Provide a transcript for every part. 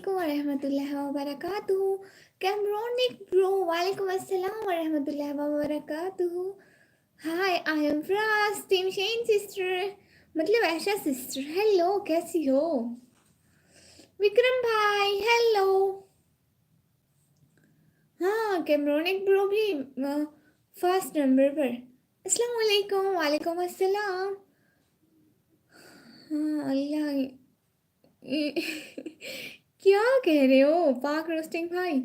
अस्सलामुअलैकुम वरहमतुल्लाहि वबरकातुहू। कैमरोनिक ब्रो, वालेकुम अस्सलाम वरहमतुल्लाहि वबरकातुहू। हाय, आई एम फ्रास टीम शेन सिस्टर, मतलब ऐशा सिस्टर। हेलो, कैसी हो? विक्रम भाई हेलो। हाँ, कैमरोनिक ब्रो भी फर्स्ट नंबर पर। अस्सलामुअलैकुम, वालेकुम अस्सलाम। हाँ अल्लाह। क्या कह रहे हो पाक रोस्टिंग भाई?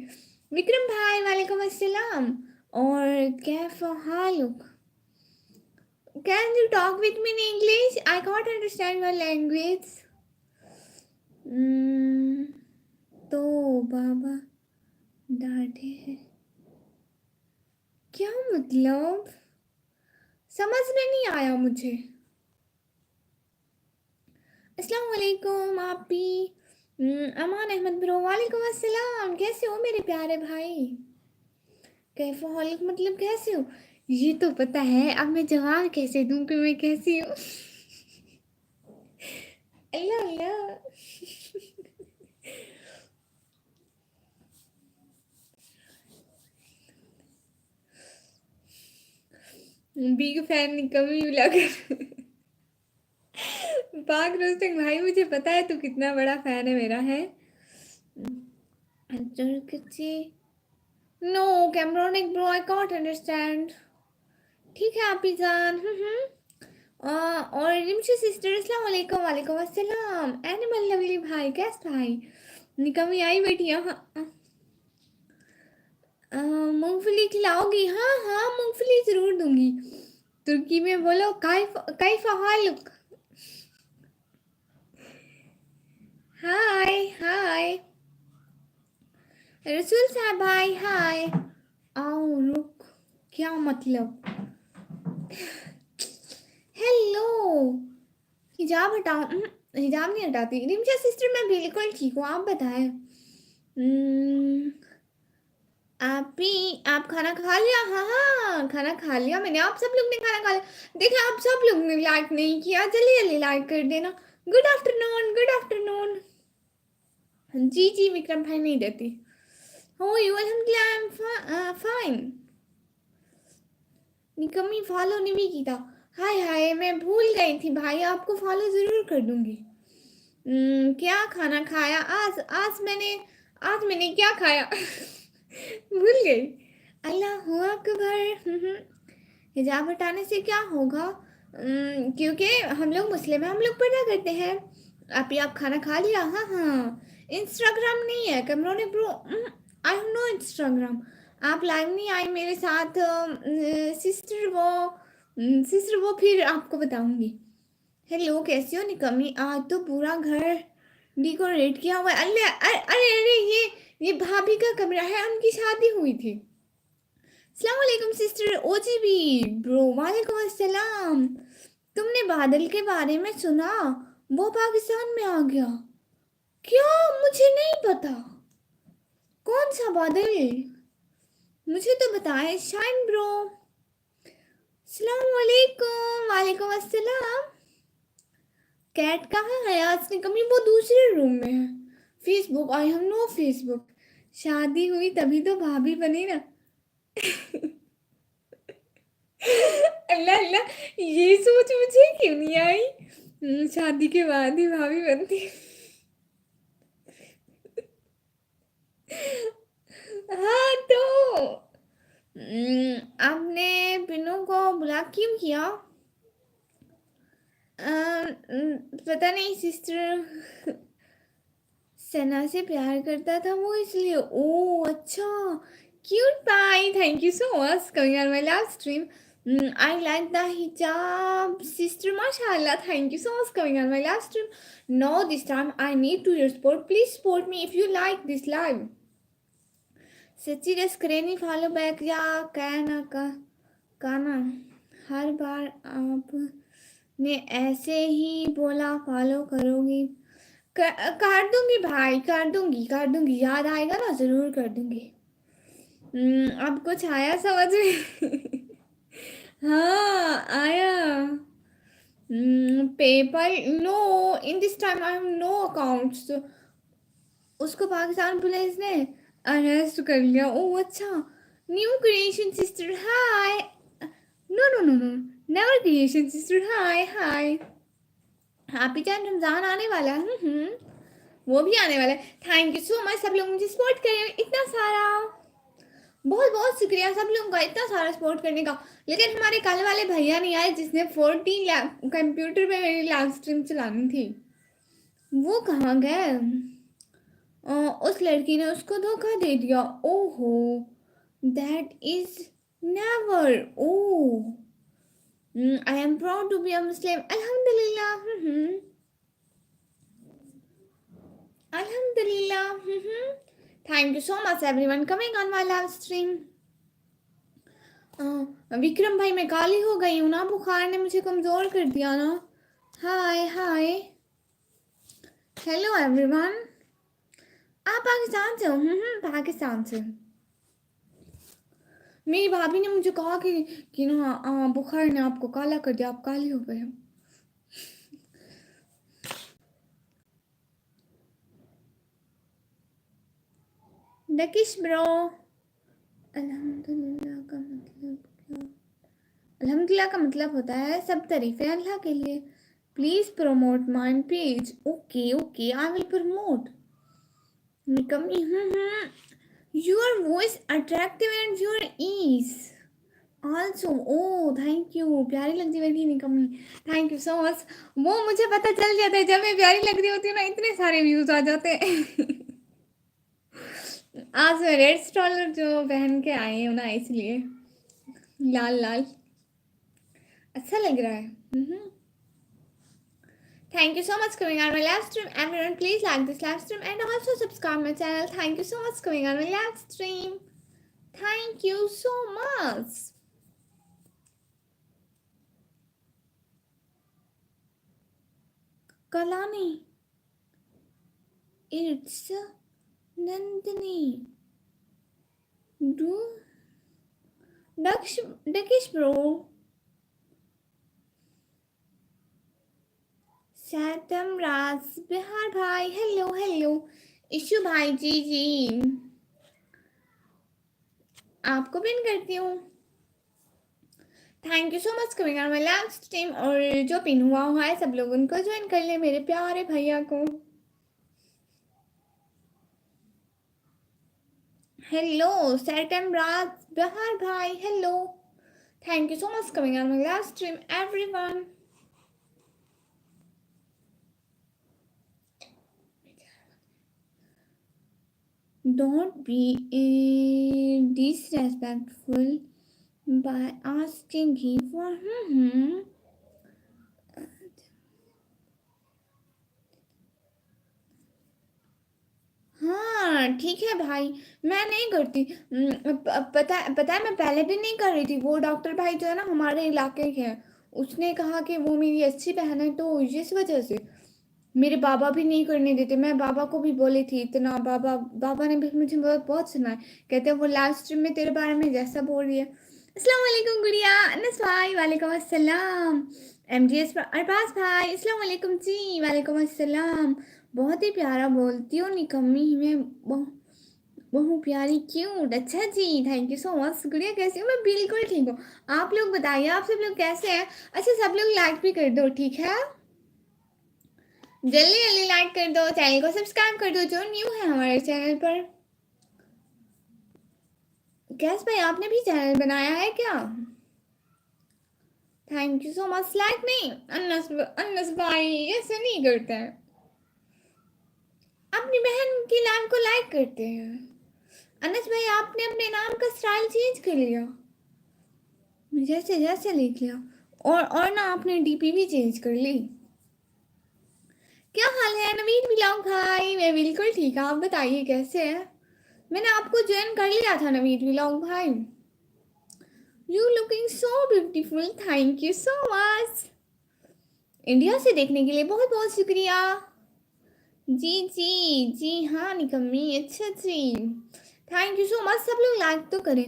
विक्रम भाई वालेकुम अस्सलाम। और कैफ हालुक? Can you talk with me in English? I can't understand your language. तो बाबा डांटे हैं क्या मतलब? समझ में नहीं आया मुझे। अस्सलाम वालेकुम आपी। अमान अहमद ब्रो, वालेकुम अस्सलाम। कैसे हो मेरे प्यारे भाई? कैफा हॉलिक मतलब कैसे हो? ये तो पता है, अब मैं जवाब कैसे दूं कि मैं कैसी हूँ? अल्लाह अल्लाह। बिग फैन निकम्मी लग। पाक रोस्टिंग भाई, मुझे पता है तू कितना बड़ा फैन है मेरा है। नो कैमरोनिक ब्रो, आई कांट अंडरस्टैंड। ठीक है आप ही जान। और रिमशी सिस्टर, अस्सलाम वालेकुम। वालेकुम अस्सलाम। एनिमल लवली भाई, कैस भाई? निकम्मी आई बेटी यहाँ। मूंगफली खिलाओगी? हाँ हाँ, मूंगफली जरूर दूंगी। तुर्की में बोलो काइफ काइफ हालुक। हाय हाय रसूल साहब भाई, हाय। आओ रुक, क्या मतलब? हेलो। हिजाब हटाओ? हिजाब नहीं हटाती रिमशा सिस्टर, मैं बिल्कुल ठीक हूँ, आप बताएं। आप भी, आप खाना खा लिया? हाँ हाँ, खाना खा लिया मैंने। आप सब लोग ने खाना खा लिया? देखिए, आप सब लोग ने लाइक नहीं किया, जल्दी जल्दी लाइक कर देना। Good afternoon, good afternoon. जी जी, विक्रम भाई नहीं देती। How you? अल्हम्दुलिल्लाह आई एम फाइन। निकम्मी फॉलो नहीं भी की था। हाय हाय, मैं भूल गई थी भाई, आपको फॉलो ज़रूर कर दूंगी। क्या खाना खाया आज? आज मैंने क्या खाया? भूल गई। अल्लाह अकबर। हिजाब हटाने से क्या होगा? क्योंकि हम लोग मुस्लिम हैं, हम लोग पर्दा करते हैं। आप खाना खा लिया? हाँ हाँ। इंस्टाग्राम नहीं है कमरों bro. I have no Instagram. आप लाइव नहीं आई मेरे साथ सिस्टर वो फिर आपको बताऊंगी। हेलो, कैसी हो निकम्मी? आज तो पूरा घर डिकोरेट किया हुआ है। अरे अरे अरे अरे, ये भाभी का कमरा है, उनकी शादी हुई थी। अस्सलाम वालेकुम सिस्टर ओजीबी ब्रो, वालेकुम अस्सलाम। तुमने बादल के बारे में सुना? वो पाकिस्तान में आ गया। क्या? मुझे नहीं पता। कौन सा बादल? मुझे तो बताएं शाइन ब्रो। अस्सलाम वालेकुम। वालेकुम अस्सलाम। कैट कहाँ है आज निकम्मी? वो दूसरे रूम में है। Facebook, I have no Facebook. शादी हुई तभी तो भाभी बनी ना। अल्लाह अल्लाह, ये सोच मुझे क्यों नहीं आई? शादी के बाद ही भाभी बनती। हाँ तो आपने बिनू को ब्लॉक क्यों किया? पता नहीं सिस्टर, सना से प्यार करता था वो, इसलिए। ओ अच्छा। Cute pie, thank you so much coming on my live stream. I like the hijab sister, माशाल्लाह, thank you so much coming on my live stream. No this time I need to your support, please support me if you like this live. सच्ची रस करेनी follow back या कहना का काना। हर बार आपने ऐसे ही बोला फॉलो करोगी। कर दूंगी भाई, कर दूंगी, याद आएगा ना जरूर कर दूंगी। अब कुछ आया समझ में? हाँ आया। Paper no, in this time I have no accounts. उसको पाकिस्तान पुलिस ने अरेस्ट कर लिया। ओह अच्छा। New creation sister hi. No no no no, never creation sister hi hi. Happy चांद रमजान आने वाला है। वो भी आने वाला है। थैंक यू सो मच सब लोग मुझे सपोर्ट करें इतना सारा। बहुत बहुत शुक्रिया सब लोगों का इतना सारा सपोर्ट करने का। लेकिन हमारे कल वाले भैया नहीं आए जिसने 14 कंप्यूटर पे मेरी लाइव स्ट्रीम चलानी थी। वो कहाँ गए? उस लड़की ने उसको धोखा दे दिया। ओहो, that is never. Oh, I am proud to be a Muslim. अल्हम्दुलिल्लाह। अल्हम्दुलिल्लाह। Thank you so much everyone coming on my live stream. Vikram भाई मैं काली हो गई हूँ ना, बुखार ने मुझे कमज़ोर कर दिया ना। हाय हाय, हेलो एवरीवन। आप पाकिस्तान से हो? पाकिस्तान से। मेरी भाभी ने मुझे कहा कि ना बुखार ने आपको काला कर दिया, आप काली हो गए। डकिश ब्रो, अल्हम्दुलिल्लाह का मतलब क्या? अल्हम्दुलिल्लाह का मतलब होता है सब तारीफें अल्लाह के लिए। Please promote my page. Okay okay, I will promote. निकम्मी। Your voice attractive and your eyes also. Oh thank you, प्यारी लगती मेरी निकम्मी। Thank you so much. वो मुझे पता चल जाता है जब मैं प्यारी लग रही होती हूँ ना, इतने सारे व्यूज आ जाते हैं। आज मैं रेड स्टॉलर जो पहन के आई हूँ ना, इसलिए लाल लाल अच्छा लग रहा है। Thank you so much coming on my live stream. Everyone, please like this live stream and also subscribe my channel. Thank you so much coming on my live stream. Thank you so much. Kalani. It's Nandini. Do Dakish bro. Satam Raz Bihar bhai. Hello hello. Issue भाई जी आपको pin करती हूँ। Thank you so much coming on my live stream. और जो pin हुआ है सब लोग उनको ज्वाइन कर ले, मेरे प्यारे भैया को। हेलो सैटम राज बहार भाई, hello. Thank you so much coming on my live stream everyone. Don't be disrespectful by asking him for हाँ ठीक है भाई, मैं नहीं करती। पता है मैं पहले भी नहीं कर रही थी। वो डॉक्टर भाई जो है ना हमारे इलाके के हैं, उसने कहा कि वो मेरी अच्छी बहन है, तो इस वजह से मेरे बाबा भी नहीं करने देते। मैं बाबा को भी बोली थी इतना, बाबा ने भी मुझे बहुत बहुत सुना है। कहते हैं वो लाइव स्ट्रीम में तेरे बारे में जैसा बोल रही है। अस्सलाम वालेकुम गुड़िया, अनस भाई वालेकुम अस्सलाम। MGS अरबाज भाई अस्सलाम वालेकुम जी, वालेकुम अस्सलाम। बहुत ही प्यारा बोलती हो निकम्मी, मैं बहुत प्यारी क्यूट। अच्छा जी, थैंक यू सो मच गुड़िया। कैसी हूँ मैं? बिल्कुल ठीक हूँ। आप लोग बताइए, आप सब लोग कैसे हैं? अच्छा सब लोग लाइक भी कर दो, ठीक है? जल्दी जल्दी लाइक कर दो, चैनल को सब्सक्राइब कर दो जो न्यू है हमारे चैनल पर। कैस भाई आपने भी चैनल बनाया है क्या? Thank you so much. Like नहीं, अन्नस भाई ऐसे नहीं करते हैं, अपनी बहन की नाम को लाइक करते हैं। अनस भाई आपने अपने नाम का स्टाइल चेंज कर लिया, जैसे जैसे लिख लिया। और ना आपने डीपी भी चेंज कर ली। क्या हाल है नवीन व्लॉग भाई? मैं बिल्कुल ठीक है, आप बताइए कैसे हैं? मैंने आपको ज्वाइन कर लिया था नवीन व्लॉग भाई। You looking so beautiful, thank you so much. India से देखने के लिए बहुत बहुत शुक्रिया। जी जी जी हाँ निकम्मी, अच्छा जी, थैंक यू सो मच। सब लोग लाइक तो करें।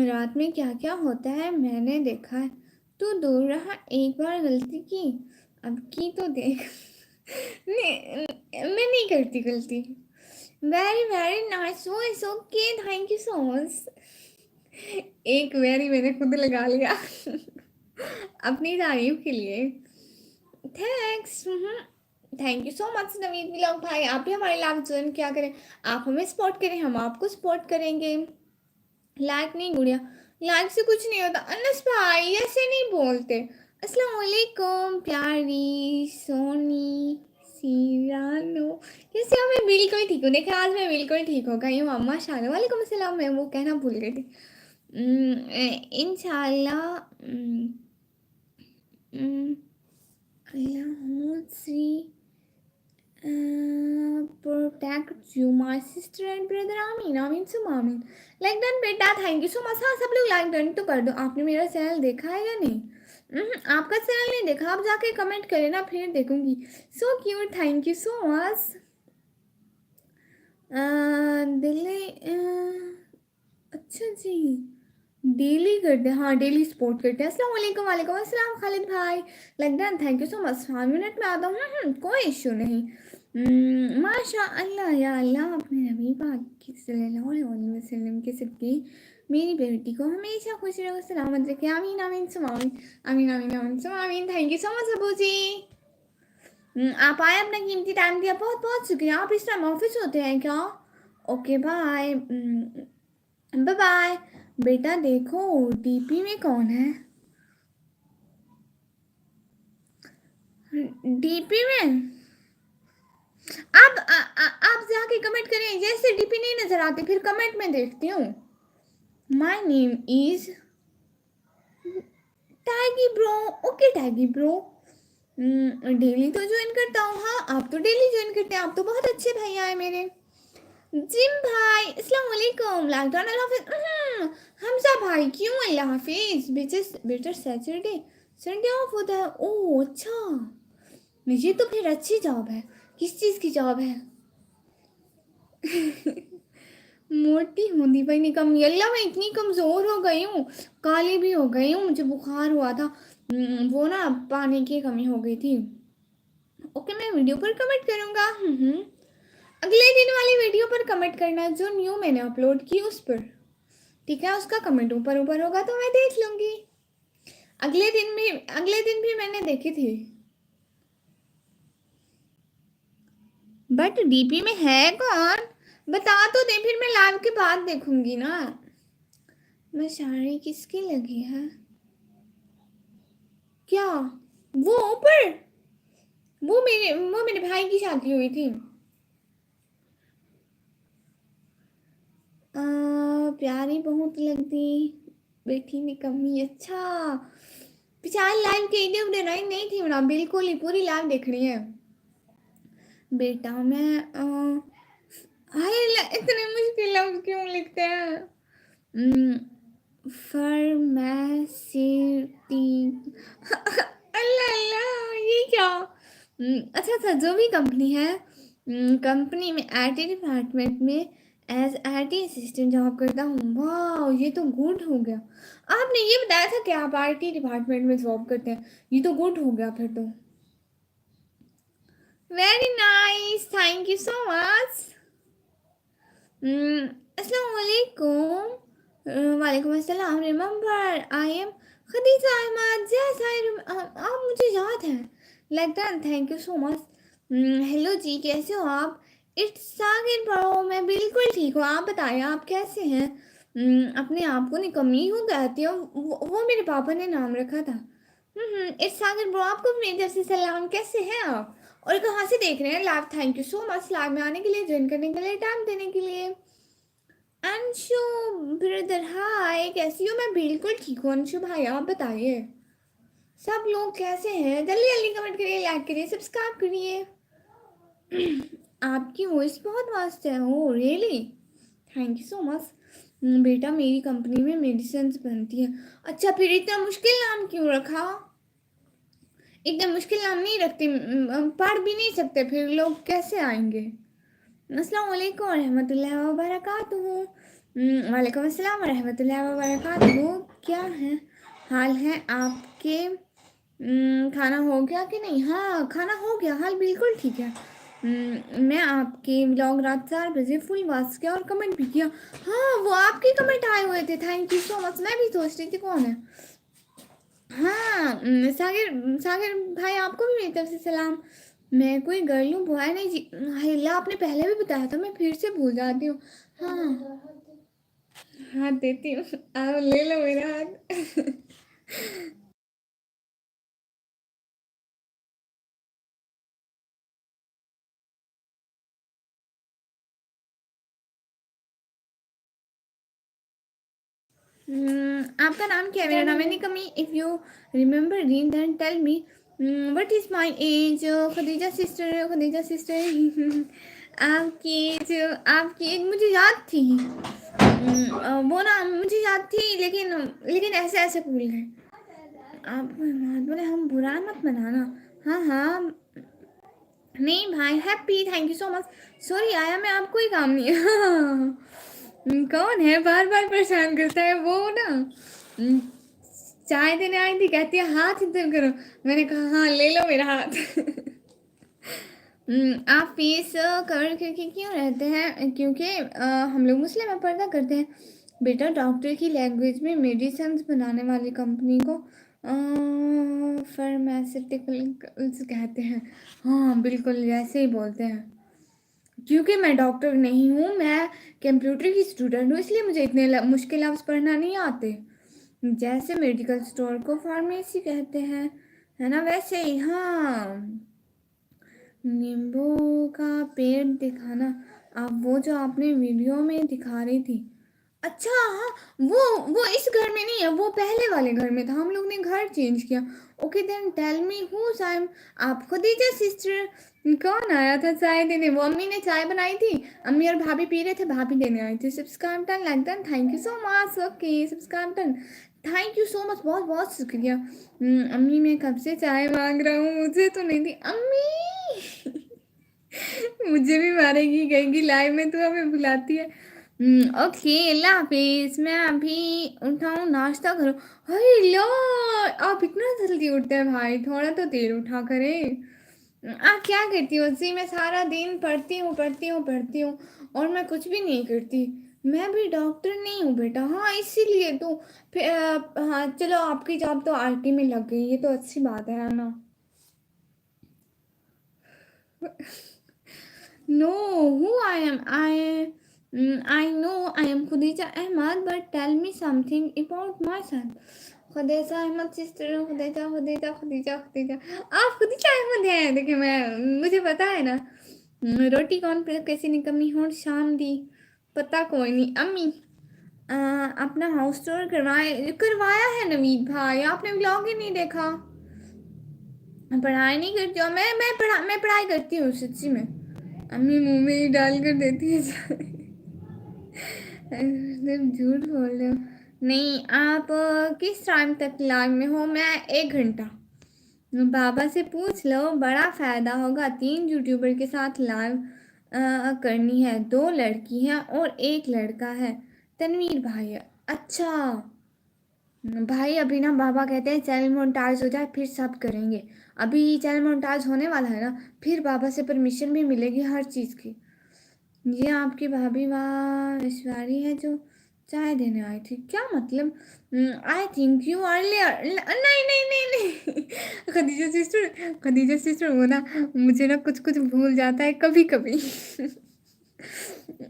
रात में क्या क्या होता है मैंने देखा है। तू दूर रहा, एक बार गलती की, अब की तो देख। नहीं, मैं नहीं करती गलती। Very very nice voice, okay thank you so much. एक वेरी मैंने खुद लगा लिया अपनी तारीफ के लिए। Thanks. Thank you so much Naveen मिलोग भाई, आप भी हमारे लाइव ज्वाइन क्या करें, आप हमें सपोर्ट करें, हम आपको सपोर्ट करेंगे। लाइक नहीं गुड़िया, लाइक से कुछ नहीं होता। अनस भाई ऐसे नहीं बोलते। अस्सलाम वालेकुम प्यारी सोनी सीरानो, कैसे हो? मैं बिल्कुल ठीक हूँ, देखा आज मैं बिल्कुल ठीक हो गई हूँ। अम्मा शानो वालेकुम अस्सलाम, मैं वो कहना भूल गई थी। इंशाल्लाह अल्लाह सी protect you my sister and brother, आमीन आमीन सुम आमीन। लाइक डन बेटा, थैंक यू सो मच। हाँ सब लोग लाइक डन तो कर दो। आपने मेरा चैनल देखा है या नहीं? आपका चैनल नहीं देखा, आप जाके कमेंट करें ना, फिर देखूंगी। So cute, thank you so much. Delhi अच्छा जी, डेली करते हैं, हाँ डेली सपोर्ट करते हैं। अस्सलाम वालेकुम, वालेकुम अस्सलाम खालिद भाई। Like done thank you so much. 5 minute में आता हूँ, कोई इशू नहीं। माशा अल्लाह या अल्लाह, अपने नबी पाक की सल्लल्लाहु अलैहि वसल्लम के सदके मेरी बेटी को हमेशा खुश रखो, सलामत रखे, आमीन आमीन सुम आमीन, आमीन आमीन आमीन सुम आमीन। Thank you so much Abu ji. आप आए, अपना कीमती टाइम दिया, बहुत बहुत शुक्रिया। आप इस टाइम ऑफिस होते हैं क्या? Okay bye bye bye. बेटा देखो डीपी में कौन है? डीपी में आप जाके कमेंट करें, जैसे डीपी नहीं नजर आती फिर कमेंट में देखती हूँ। माय नेम इज टैगी ब्रो, ओके टैगी ब्रो। डेली तो ज्वाइन करता हूँ। हाँ आप तो डेली ज्वाइन करते हैं, आप तो बहुत अच्छे भैया है मेरे। जिम भाई अस्सलाम वालेकुम, लॉकडाउन अल्लाह हाफिज। हमजा भाई क्यों अल्लाह हाफिज? बेटर सैटरडे संडे ऑफ होता है। ओह अच्छा, मुझे तो फिर अच्छी जॉब है। किस चीज़ की जॉब है? मोटी हूँ दी भाई, निकम अल्लाह मैं इतनी कमज़ोर हो गई हूँ, काली भी हो गई हूँ, मुझे बुखार हुआ था। वो ना पानी की कमी हो गई थी। ओके मैं वीडियो पर कमेंट करूँगा। अगले दिन वाली वीडियो पर कमेंट करना जो न्यू मैंने अपलोड की उस पर, ठीक है? उसका कमेंट ऊपर ऊपर होगा तो मैं देख लूँगी। अगले दिन भी मैंने देखी थी, बट डीपी में है कौन? बता तो दे, फिर मैं लाइव के बाद देखूंगी ना। मैं साड़ी किसकी लगी है? क्या वो ऊपर? वो मेरे भाई की शादी हुई थी। प्यारी बहुत लगती बेटी ने कमी। अच्छा पिछाल लाइव के इधर उधर नहीं थी ना, बिल्कुल ही पूरी लाइव देखनी है बेटा। मैं हाय इतने मुश्किल लफ्ज क्यों लिखते हैं? फार्मेसिटी अल्लाह अल्लाह ये क्या? अच्छा अच्छा, जो भी कंपनी है, कंपनी में आईटी डिपार्टमेंट में एज आईटी असिस्टेंट जॉब करता हूँ। वाह ये तो गुड हो गया। आपने ये बताया था कि आप आईटी डिपार्टमेंट में जॉब करते हैं, ये तो गुड हो गया फिर तो। Very nice, thank you so much. अस्सलाम वालेकुम। वालेकुम अस्सलाम। Remember I am Khadija Ahmed. Yes I आप मुझे याद है। Like that thank you so much. Hello जी कैसे हो आप? इट्स सागिर ब्रो, मैं बिल्कुल ठीक हूँ, आप बताएं आप कैसे हैं? अपने आप को निकम्मी हो कहती हो, वो मेरे पापा ने नाम रखा था। इट्स सागिर ब्रो, आपको मेरी तरफ से सलाम, कैसे हैं आप? और कहाँ से देख रहे हैं live? Thank you so much live में आने के लिए, ज्वाइन करने के लिए, टाइम देने के लिए। अंशु ब्रदर हाय, कैसी हो? मैं बिल्कुल ठीक हूँ अंशु भाई, आप बताइए सब लोग कैसे हैं? जल्दी जल्दी कमेंट करिए, लाइक करिए, सब्सक्राइब करिए। आपकी वॉइस बहुत मस्त है। Oh really, thank you so much. बेटा मेरी कंपनी में मेडिसिन बनती है। अच्छा फिर इतना मुश्किल नाम क्यों रखा? इतना मुश्किल नाम नहीं रखते, पढ़ भी नहीं सकते फिर लोग कैसे आएंगे? अस्सलाम वालेकुम रहमतुल्लाहि व बरकातुहू। वालेकुम अस्सलाम व रहमतुल्लाहि व बरकातुहू। क्या है हाल है आपके? खाना हो गया कि नहीं? हाँ खाना हो गया, हाल बिल्कुल ठीक है। मैं आपके व्लॉग रात 4 बजे फुल वॉच किया और कमेंट भी किया। हाँ, वो आपके कमेंट आए हुए थे, थैंक यू सो मच। मैं भी सोच रही थी कौन है। हाँ, सागिर सागिर भाई, आपको भी मेरी तरफ से सलाम। मैं कोई गर्ल हूँ, बॉय नहीं जी। हिला आपने पहले भी बताया था, मैं फिर से भूल जाती हूँ। हाँ, हाथ देती हूँ, आओ ले लो मेरा हाथ। आपका नाम क्या है? मेरा नाम है निकमी। If you remember me then tell me what is my age. Khadija sister, Khadija sister. आपकी एज, आपकी एज मुझे याद थी। वो ना मुझे याद थी, लेकिन लेकिन ऐसे ऐसे भूल गए। आप बोले हम बुरा मत मनाना। हाँ हाँ, नहीं भाई, happy, thank you so much. Sorry आया मैं, आपको ही काम नहीं है। कौन है बार बार परेशान करता है? वो ना चाय देने आई थी, कहती है हाथ इधर करो। मैंने कहा हाँ ले लो मेरा हाथ। आप फीस कवर करके क्यों रहते हैं? क्योंकि हम लोग मुस्लिम में पर्दा करते हैं। बेटा डॉक्टर की लैंग्वेज में मेडिसिन बनाने वाली कंपनी को फार्मास्यूटिकल्स कहते हैं। हाँ बिल्कुल ऐसे ही बोलते हैं। क्योंकि मैं डॉक्टर नहीं हूँ, मैं कंप्यूटर की स्टूडेंट हूँ, इसलिए मुझे इतने मुश्किल लफ्ज़ पढ़ना नहीं आते। जैसे मेडिकल स्टोर को फार्मेसी कहते हैं, है ना, वैसे ही। हाँ, नींबू का पेड़ दिखाना। आप वो जो आपने वीडियो में दिखा रही थी। अच्छा हाँ, वो इस घर में नहीं है, वो पहले वाले घर में था, हम लोग ने घर चेंज किया। Okay then tell me who I. आप खदीजा सिस्टर। कौन आया था चाय देने? वो अम्मी ने चाय बनाई थी, अम्मी और भाभी पी रहे थे, भाभी देने आई थी। Subscribe done, like done, thank you so much. Okay subscribe done, thank you so much, बहुत बहुत शुक्रिया। अम्मी मैं कब से चाय मांग रहा हूँ, मुझे तो नहीं दी अम्मी। मुझे भी मारेगी, कहेगी लाइव में तो हमें बुलाती है। ओके अल्लाह हाफिज, मैं अभी उठाऊँ, नाश्ता करो। अरे लो, आप इतना जल्दी उठते हैं भाई, थोड़ा तो देर उठा करें। आप क्या करती हो जी? मैं सारा दिन पढ़ती हूँ पढ़ती हूँ पढ़ती हूँ और मैं कुछ भी नहीं करती। मैं भी डॉक्टर नहीं हूँ बेटा। हाँ इसीलिए तो फिर हाँ चलो, आपकी जॉब तो आरटी में लग गई, ये तो अच्छी बात है ना। No, who I am? I know I am Khadija Ahmad, but tell me something about myself. Khadija Ahmed sister, Khadija Khadija Khadija Khadija. आप खदीजा अहमद हैं? देखिए मैं, मुझे पता है ना। रोटी कौन कैसी निकम्मी हो शाम दी, पता कोई नहीं अम्मी। अपना हाउस टूर करवाया है नवीद भाई, आपने व्लॉग ही नहीं देखा। पढ़ाई नहीं करती हो? मैं पढ़ाई करती हूँ सच्ची में। अम्मी मुंह में ही डाल कर देती है सिर्फ झूठ बोल रहे हो। नहीं, आप किस टाइम तक लाइव में हो? मैं 1 घंटा। बाबा से पूछ लो, बड़ा फ़ायदा होगा। 3 यूट्यूबर के साथ लाइव करनी है। 2 लड़की हैं और 1 लड़का है। तनवीर भाई है। अच्छा भाई, अभी ना बाबा कहते हैं चैनल मोनेटाइज हो जाए फिर सब करेंगे। अभी चैनल मोनेटाइज होने वाला है ना, फिर बाबा से परमिशन भी मिलेगी हर चीज़ की। ये आपकी भाभी वहाँ ऐश्वर्या है जो चाय देने आई थी, क्या मतलब? I think you earlier. नहीं नहीं नहीं नहीं। खदीजा सिस्टर वो ना, मुझे ना कुछ कुछ भूल जाता है कभी कभी।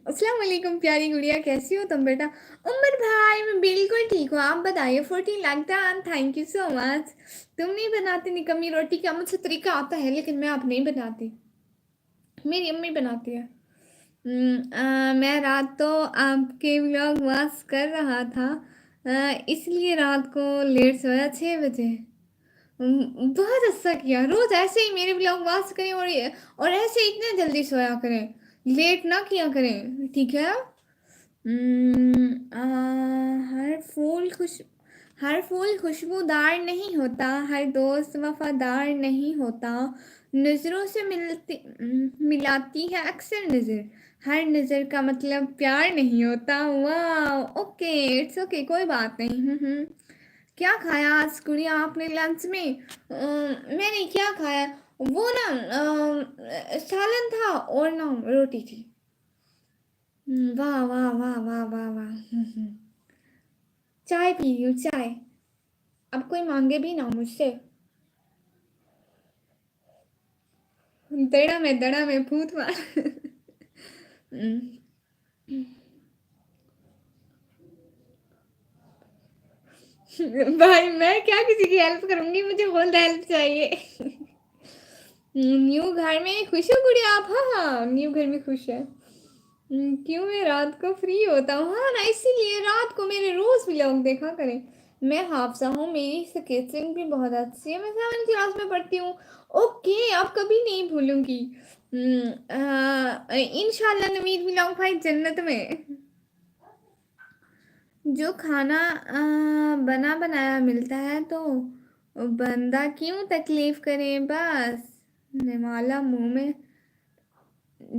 अस्सलाम वालेकुम प्यारी गुड़िया, कैसी हो तुम बेटा? उमर भाई मैं बिल्कुल ठीक हूँ, आप बताइए। 14 lakh done, thank you so much. तुम नहीं बनाती निकम्मी रोटी? क्या मुझसे तरीका आता है, लेकिन मैं आप नहीं बनाती, मेरी अम्मी बनाती है। मैं रात तो आपके व्लॉग वॉच कर रहा था, इसलिए रात को लेट सोया 6 बजे। बहुत अच्छा किया, रोज ऐसे ही मेरे व्लॉग वॉच करें और ऐसे इतने जल्दी सोया करें, लेट ना किया करें, ठीक है? हर फूल खुशबूदार नहीं होता, हर दोस्त वफादार नहीं होता, नज़रों से मिलाती है अक्सर नज़र, हर नज़र का मतलब प्यार नहीं होता। वाह, ओके इट्स ओके, कोई बात नहीं। क्या खाया आज गुड़िया आपने लंच में? मैंने क्या खाया? वो ना सालन था और ना रोटी थी। वाह वाह वाह वाह वाह वाह। चाय पी रही हूँ चाय। अब कोई मांगे भी ना मुझसे। दड़ा में फूट मार। भाई मैं क्या किसी की हेल्प करूंगी, मुझे बहुत हेल्प चाहिए। न्यू घर में खुश हो गुड़िया आप? हाँ हाँ, न्यू घर में खुश है। क्यों मैं रात को फ्री होता हूँ, हाँ ना, इसीलिए रात को मेरे रोज व्लॉग देखा करें। मैं हाफसा हूँ, मेरी स्केचिंग भी बहुत अच्छी है, मैं 7th क्लास में पढ़ती हूँ। ओके, आप कभी नहीं भूलूंगी। इंशाल्लाह नवीद व्लॉग भाई जन्नत में। जो खाना बना बनाया मिलता है तो बंदा क्यों तकलीफ करे बस। निवाला मुंह में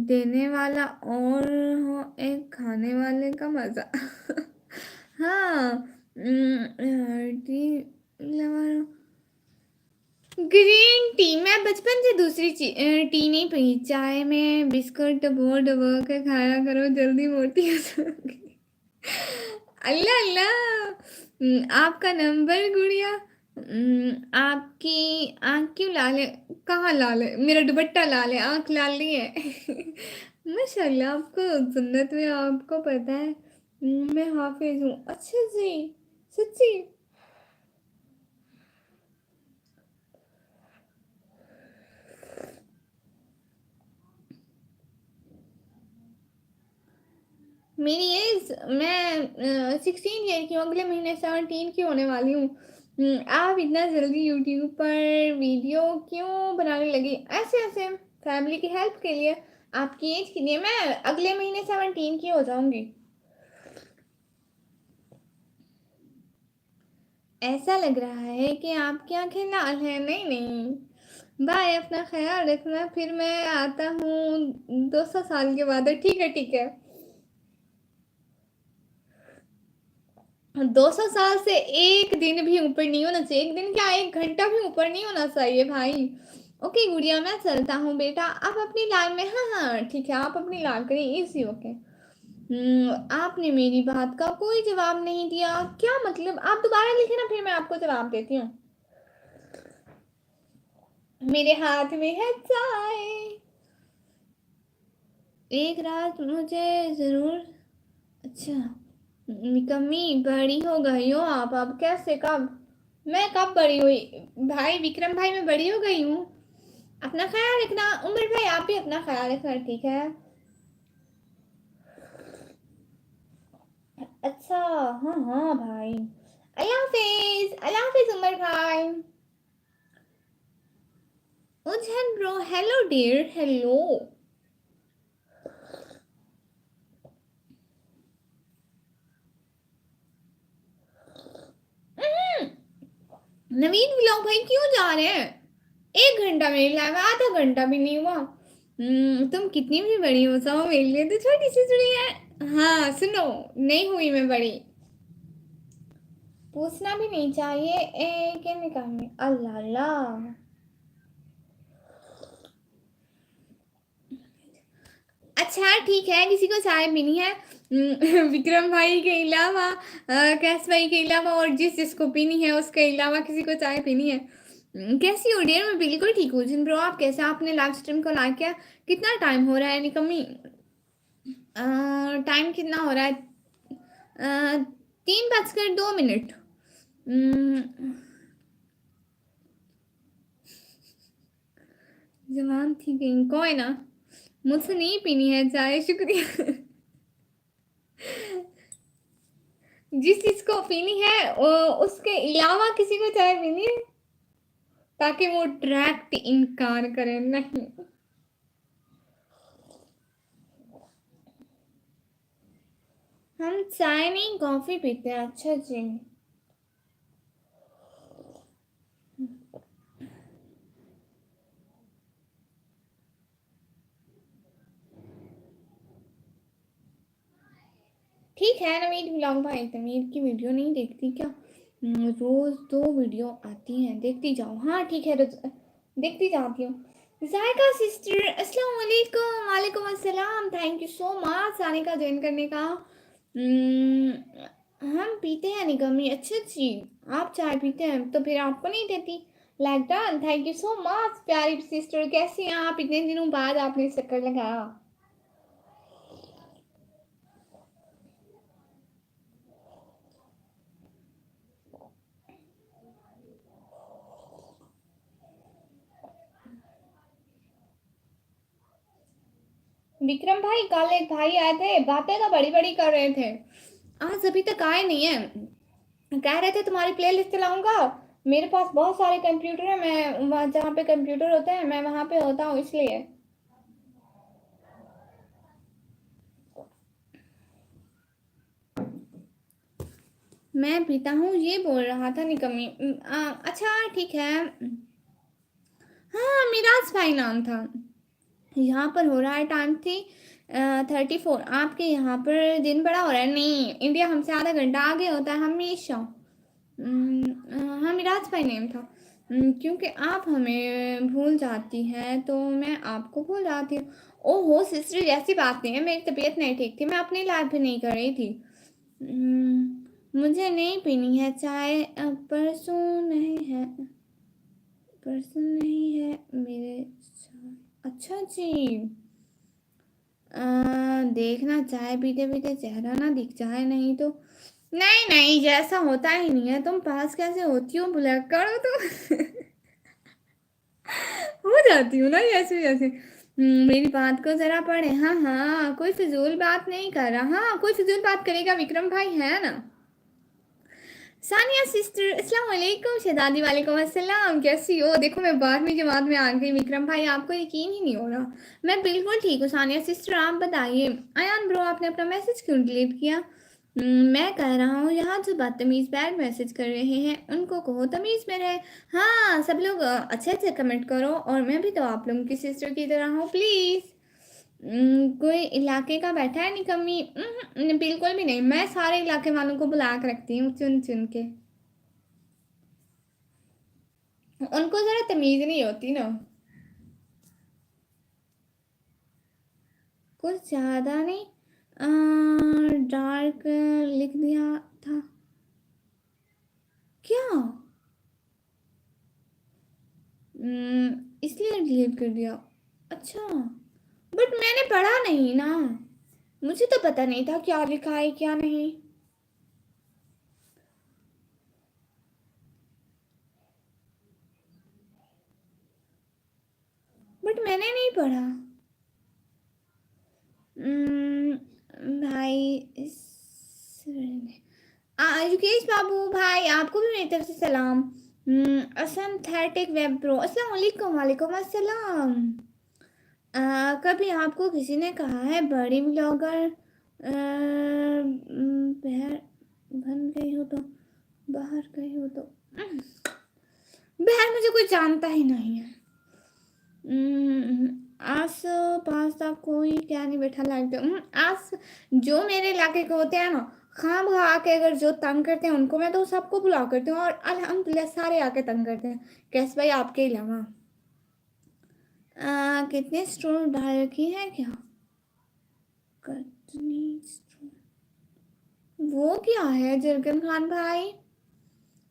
देने वाला और हो एक खाने वाले का मजा। हाँ। Tea lover. ग्रीन टी मैं बचपन से दूसरी टी नहीं पी, चाय में बिस्कुट डबो डबो के खाया करो, जल्दी मोटी हो जाओगी। अल्लाह अल्लाह। आपका नंबर गुड़िया। आपकी आँख क्यों लाल है? कहाँ लाल है? मेरा दुपट्टा लाल है, आँख लाल नहीं है। माशाल्लाह, आपको सुन्नत में आपको पता है। मैं हाफिज हूँ। अच्छा जी, सच्ची? मेरी एज, मैं 16 ईयर की हूँ, अगले महीने 17 की होने वाली हूँ। आप इतना जल्दी यूट्यूब पर वीडियो क्यों बनाने लगी? ऐसे ऐसे फैमिली की हेल्प के लिए। आपकी एज कितनी है? मैं अगले महीने 17 की हो जाऊंगी। ऐसा लग रहा है कि आपकी आंखें लाल है। नहीं नहीं, बाय, अपना ख्याल रखना, फिर मैं आता हूँ 200 साल के बाद। ठीक है ठीक है। 200 साल से एक दिन भी ऊपर नहीं होना चाहिए, एक दिन क्या, एक घंटा भी ऊपर नहीं होना चाहिए भाई। ओके गुड़िया, मैं चलता हूँ बेटा, आप अपनी लाल में, हाँ हाँ ठीक है, आप अपनी लाल करें, इजी। ओके। आपने मेरी बात का कोई जवाब नहीं दिया, क्या मतलब? आप दोबारा लिखे ना, फिर मैं आपको जवाब देती हूँ। मेरे हाथ में है चाय। एक रात मुझे जरूर। अच्छा। निकम्मी, बड़ी हो गई हो आप? अब कैसे, कब? मैं कब बड़ी हुई? भाई विक्रम भाई, मैं बड़ी हो गई हूँ। अपना ख्याल रखना उमर भाई, आप भी अपना ख्याल रखना, ठीक है? अच्छा। हाँ हाँ भाई। अल्लाह हाफिज, अल्लाह हाफिज उमर भाई। उजहन ब्रो, हेलो डियर, हेलो। नवीन व्लॉग भाई क्यों जा रहे हैं? 1 घंटा मेरी लाइव, आधा घंटा भी नहीं हुआ। तुम कितनी भी बड़ी हो जाओ, मेरे लिए तो छोटी सी चुड़ी है। हाँ सुनो, नहीं हुई मैं बड़ी। पूछना भी नहीं चाहिए क्या निकालने, अल्लाह अल्लाह। अच्छा ठीक है, किसी को चाय पीनी है? विक्रम भाई के अलावा, कैस भाई के अलावा, और जिस जिसको पीनी है उसके अलावा किसी को चाय पीनी है? कैसी हो डियर? मैं बिल्कुल ठीक हूँ। जिन ब्रो आप कैसे? आपने लाइव स्ट्रीम को लाइक किया? कितना टाइम हो रहा है निकम्मी? टाइम कितना हो रहा है? 3 बजकर 2 मिनट। जवान थी कहीं, कोई ना, मुझसे नहीं पीनी है चाय, शुक्रिया। जिस जिसको पीनी है उसके अलावा किसी को चाय पीनी है, ताकि वो डायरेक्ट इनकार करे नहीं। हम चाय नहीं कॉफी पीते हैं। अच्छा जी। ठीक है नवीद व्लॉग भाई, तमीर की वीडियो नहीं देखती क्या? रोज 2 वीडियो आती हैं, देखती जाओ। हाँ ठीक है, देखती जाती हूँ। जायका सिस्टर अस्सलाम वालेकुम। वालेकुम अस्सलाम। Thank you so much Sanika join करने का। हम पीते हैं निगमी। अच्छा जी, आप चाय पीते हैं तो फिर आपको नहीं देती। Like done. Thank you so much प्यारी सिस्टर। कैसी हैं आप? इतने दिनों बाद आपने चक्कर लगाया। विक्रम भाई, कल एक भाई आए थे, बातें तो बड़ी बड़ी कर रहे थे, आज अभी तक आए नहीं है। कह रहे थे तुम्हारी प्लेलिस्ट चलाऊंगा। मेरे पास बहुत सारे कंप्यूटर है, मैं वहाँ जहाँ पे कंप्यूटर होते हैं मैं वहाँ पे होता हूँ इसलिए। मैं पीता हूँ ये बोल रहा था निकम्मी। अच्छा ठीक है। हाँ, मिराज भाई नाम था। यहाँ पर हो रहा है टाइम थी 34। आपके यहाँ पर दिन बड़ा हो रहा है। नहीं, इंडिया हमसे आधा घंटा आगे होता है हमेशा। हाँ, मिराज भाई नेम था। क्योंकि आप हमें भूल जाती हैं तो मैं आपको भूल जाती हूँ। ओहो सिस्टर, ऐसी बात नहीं है, मेरी तबीयत नहीं ठीक थी, मैं अपनी लाइफ भी नहीं कर रही थी। मुझे नहीं पीनी है चाय। परसों नहीं है, परसों नहीं है मेरे साथ। अच्छा जी। देखना चाय पीते पीते चेहरा ना दिख जाए, नहीं तो। नहीं नहीं, जैसा होता ही नहीं है। तुम पास कैसे होती हो? ब्लैक करो तो हो जाती हूँ ना ऐसे जैसे। मेरी बात को जरा पढ़े। हाँ हाँ, कोई फिजूल बात नहीं कर रहा। हाँ, कोई फिजूल बात करेगा विक्रम भाई, है ना? सानिया सिस्टर अस्सलाम वालेकुम। शहजादी वालेकुम अस्सलाम। कैसी हो? देखो मैं 12वीं जमात में आ गई विक्रम भाई, आपको यकीन ही नहीं हो रहा। मैं बिल्कुल ठीक हूँ सानिया सिस्टर, आप बताइए। अयान ब्रो, आपने अपना मैसेज क्यों डिलीट किया? मैं कह रहा हूँ यहाँ जो बदतमीज बैड मैसेज कर रहे हैं उनको कहो तमीज में रहे। हाँ, सब लोग अच्छे अच्छे कमेंट करो, और मैं भी तो आप लोगों की सिस्टर की तरह हूँ प्लीज़। कोई इलाके का बैठा है निकम्मी? बिल्कुल भी नहीं, मैं सारे इलाके वालों को बुला के रखती हूँ चुन चुन के। उनको जरा तमीज नहीं होती ना। कुछ ज्यादा नहीं, डार्क लिख दिया था क्या? इसलिए डिलीट कर दिया। अच्छा, बट मैंने पढ़ा नहीं ना, मुझे तो पता नहीं था क्या लिखा है क्या नहीं। बट मैंने नहीं पढ़ा। भाई युकेश बाबू भाई, आपको भी मेरी तरफ से सलाम। असंथेटिक वेब प्रो अस्सलाम वालेकुम। वालेकुम अस्सलाम। कभी आपको किसी ने कहा है बड़ी ब्लॉगर बहर बन गई हो तो, बाहर गई हो तो? बहर मुझे कोई जानता ही नहीं है। आस पास का कोई क्या नहीं बैठा लाइक आस जो मेरे इलाके के होते हैं ना, खाम खा के अगर जो तंग करते हैं उनको मैं तो सबको बुला करती हूँ, और अल्हम्दुलिल्लाह सारे आके तंग करते हैं। कैस भाई आपके अलावा कितने स्टोर डाल रखी है क्या? कितनी वो क्या है जरगन खान भाई?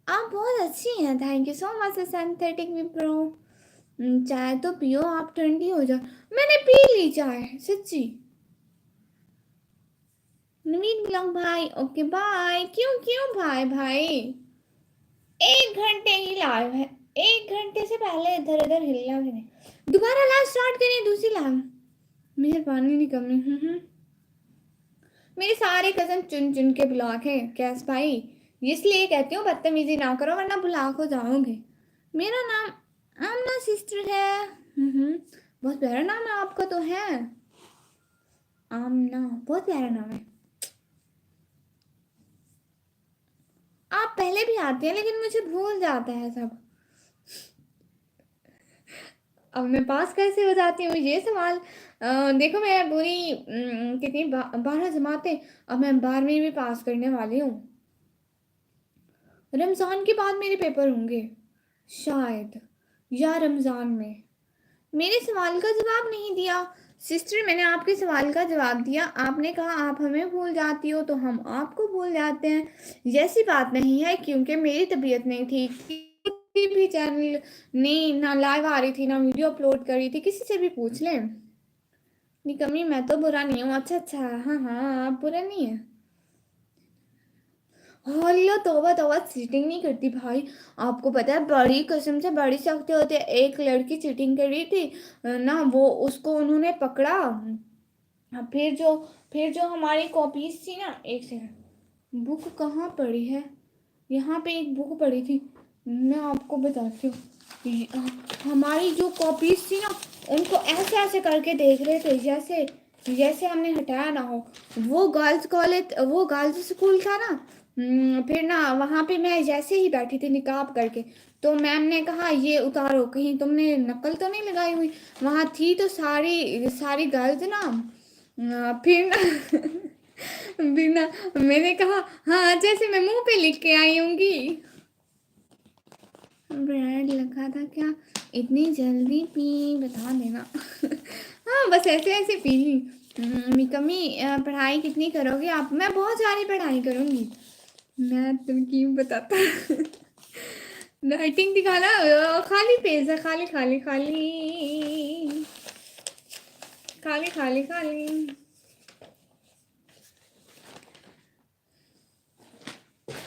आप बहुत अच्छी हैं, thank you so much synthetic Wipro. चाय तो पियो, आप ठंडी हो जाओ। मैंने पी ली चाय सच्ची। नवीन बिलोंग भाई, ओके बाय। क्यों क्यों भाई भाई? 1 घंटे ही लाइव है, 1 घंटे से पहले इधर उधर हिलना भी नहीं। दोबारा लाइव स्टार्ट करिए, दूसरी लाइव। मेहरबानी नहीं करनी। मेरे सारे कजन चुन चुन के ब्लॉक हैं कैस भाई, इसलिए कहती हूँ बदतमीजी ना करो वरना ब्लॉक हो जाओगे। मेरा नाम आमना सिस्टर है। बहुत प्यारा नाम है आपका तो है। आमना बहुत प्यारा नाम है। आप पहले भी आते हैं लेकिन मुझे भूल जाता है सब। अब मैं पास कैसे हो जाती हूँ ये सवाल। देखो मैं पूरी कितनी 12 जमातें, अब मैं 12वीं भी पास करने वाली हूँ। रमज़ान के बाद मेरे पेपर होंगे शायद, या रमज़ान में। मेरे सवाल का जवाब नहीं दिया। सिस्टर, मैंने आपके सवाल का जवाब दिया। आपने कहा आप हमें भूल जाती हो तो हम आपको भूल जाते हैं। जैसी बात नहीं है, क्योंकि मेरी तबीयत नहीं ठीक थी। किसी भी चैनल ने ना लाइव आ रही थी ना वीडियो अपलोड कर रही थी। किसी से भी पूछ लें। निकम्मी, मैं तो बुरा नहीं हूँ। अच्छा अच्छा, हाँ हाँ, आप बुरा नहीं है। अल्लाह, तौबा तौबा, चीटिंग नहीं करती भाई। आपको पता है, बड़ी कसम से बड़ी सख्ती होती है। एक लड़की चीटिंग कर रही थी ना, वो उसको उन्होंने पकड़ा। फिर जो फिर जो हमारी कॉपीज थी ना, एक सेकंड, बुक कहाँ पड़ी है? यहाँ पे एक बुक पड़ी थी, मैं आपको बताती हूँ। हमारी जो कॉपीज थी ना, उनको ऐसे ऐसे करके देख रहे थे, जैसे जैसे हमने हटाया ना हो। वो गर्ल्स कॉलेज, वो गर्ल्स स्कूल था ना। फिर ना वहाँ पे मैं जैसे ही बैठी थी निकाब करके, तो मैम ने कहा ये उतारो, कहीं तुमने नकल तो नहीं लगाई हुई। वहाँ थी तो सारी सारी गर्ल्स ना। फिर ना फिर ना मैंने कहा हाँ, जैसे मैं मुंह पे लिख के आई होंगी। ब्रेड लगा था क्या? इतनी जल्दी पी, बता देना। हाँ, बस ऐसे ऐसे पी ली। निकम्मी, पढ़ाई कितनी करोगे आप? मैं बहुत सारी पढ़ाई करूँगी। मैं तुम क्यों बताता। राइटिंग दिखाना, खाली पेज है, खाली खाली खाली खाली खाली खाली।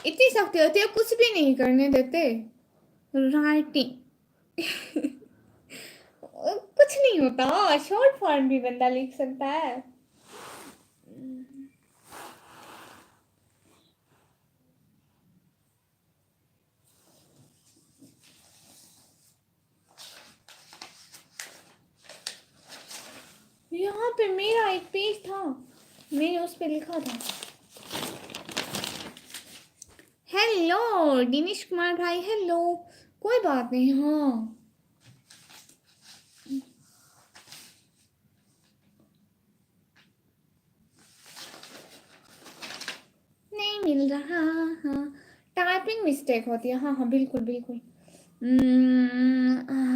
इतनी सख्ती होती है, कुछ भी नहीं करने देते। राइटिंग कुछ नहीं होता, शॉर्ट फॉर्म भी बंदा लिख सकता है। यहाँ पे मेरा एक पेज था, मैंने उस पे लिखा था। हेलो दिनेश कुमार भाई, हेलो। कोई बात नहीं, हाँ। नहीं मिल रहा। हाँ, टाइपिंग मिस्टेक होती है। हाँ हाँ, बिल्कुल बिल्कुल।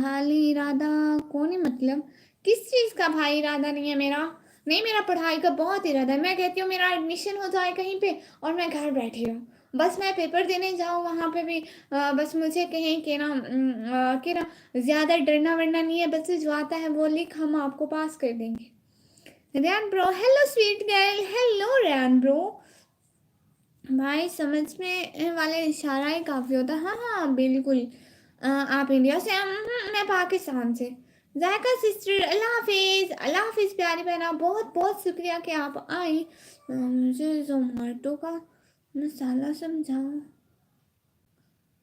हाली इरादा कौन है? मतलब किस चीज़ का भाई इरादा नहीं है मेरा? नहीं, मेरा पढ़ाई का बहुत इरादा है। मैं कहती हूँ मेरा एडमिशन हो जाए कहीं पे और मैं घर बैठी रहूँ। बस मैं पेपर देने जाऊँ वहाँ पे भी। बस मुझे कहें कि ना ज़्यादा डरना वरना नहीं है। बस जो आता है वो लिख, हम आपको पास कर देंगे। रैन bro, hello sweet girl, hello रैन ब्रो। भाई समझ में वाले इशारा ही काफ़ी होता है। हाँ हाँ बिल्कुल। आप इंडिया से? मैं पाकिस्तान से। जायका सिस्टर, अल्लाह हाफिज़, अल्लाह हाफिज़ प्यारी बहना, बहुत बहुत शुक्रिया कि आप आई। मुझे जोमेटो का मसाला समझाओ।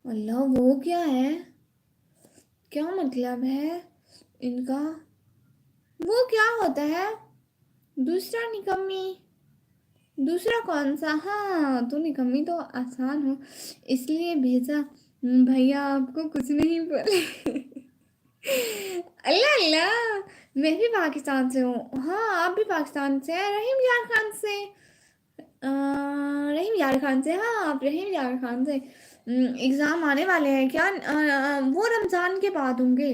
अल्लाह, वो क्या है? क्या मतलब है इनका? वो क्या होता है? दूसरा निकम्मी? दूसरा कौन सा? हाँ, तो निकम्मी तो आसान हो, इसलिए भेजा। भैया आपको कुछ नहीं बोले। अल्लाह अल्लाह, मैं भी पाकिस्तान से हूँ। हाँ, आप भी पाकिस्तान से हैं? रहीम यार खान से? रहीम यार खान से? हाँ, आप रहीम यार खान से। एग्ज़ाम आने वाले हैं क्या? वो रमज़ान के बाद होंगे।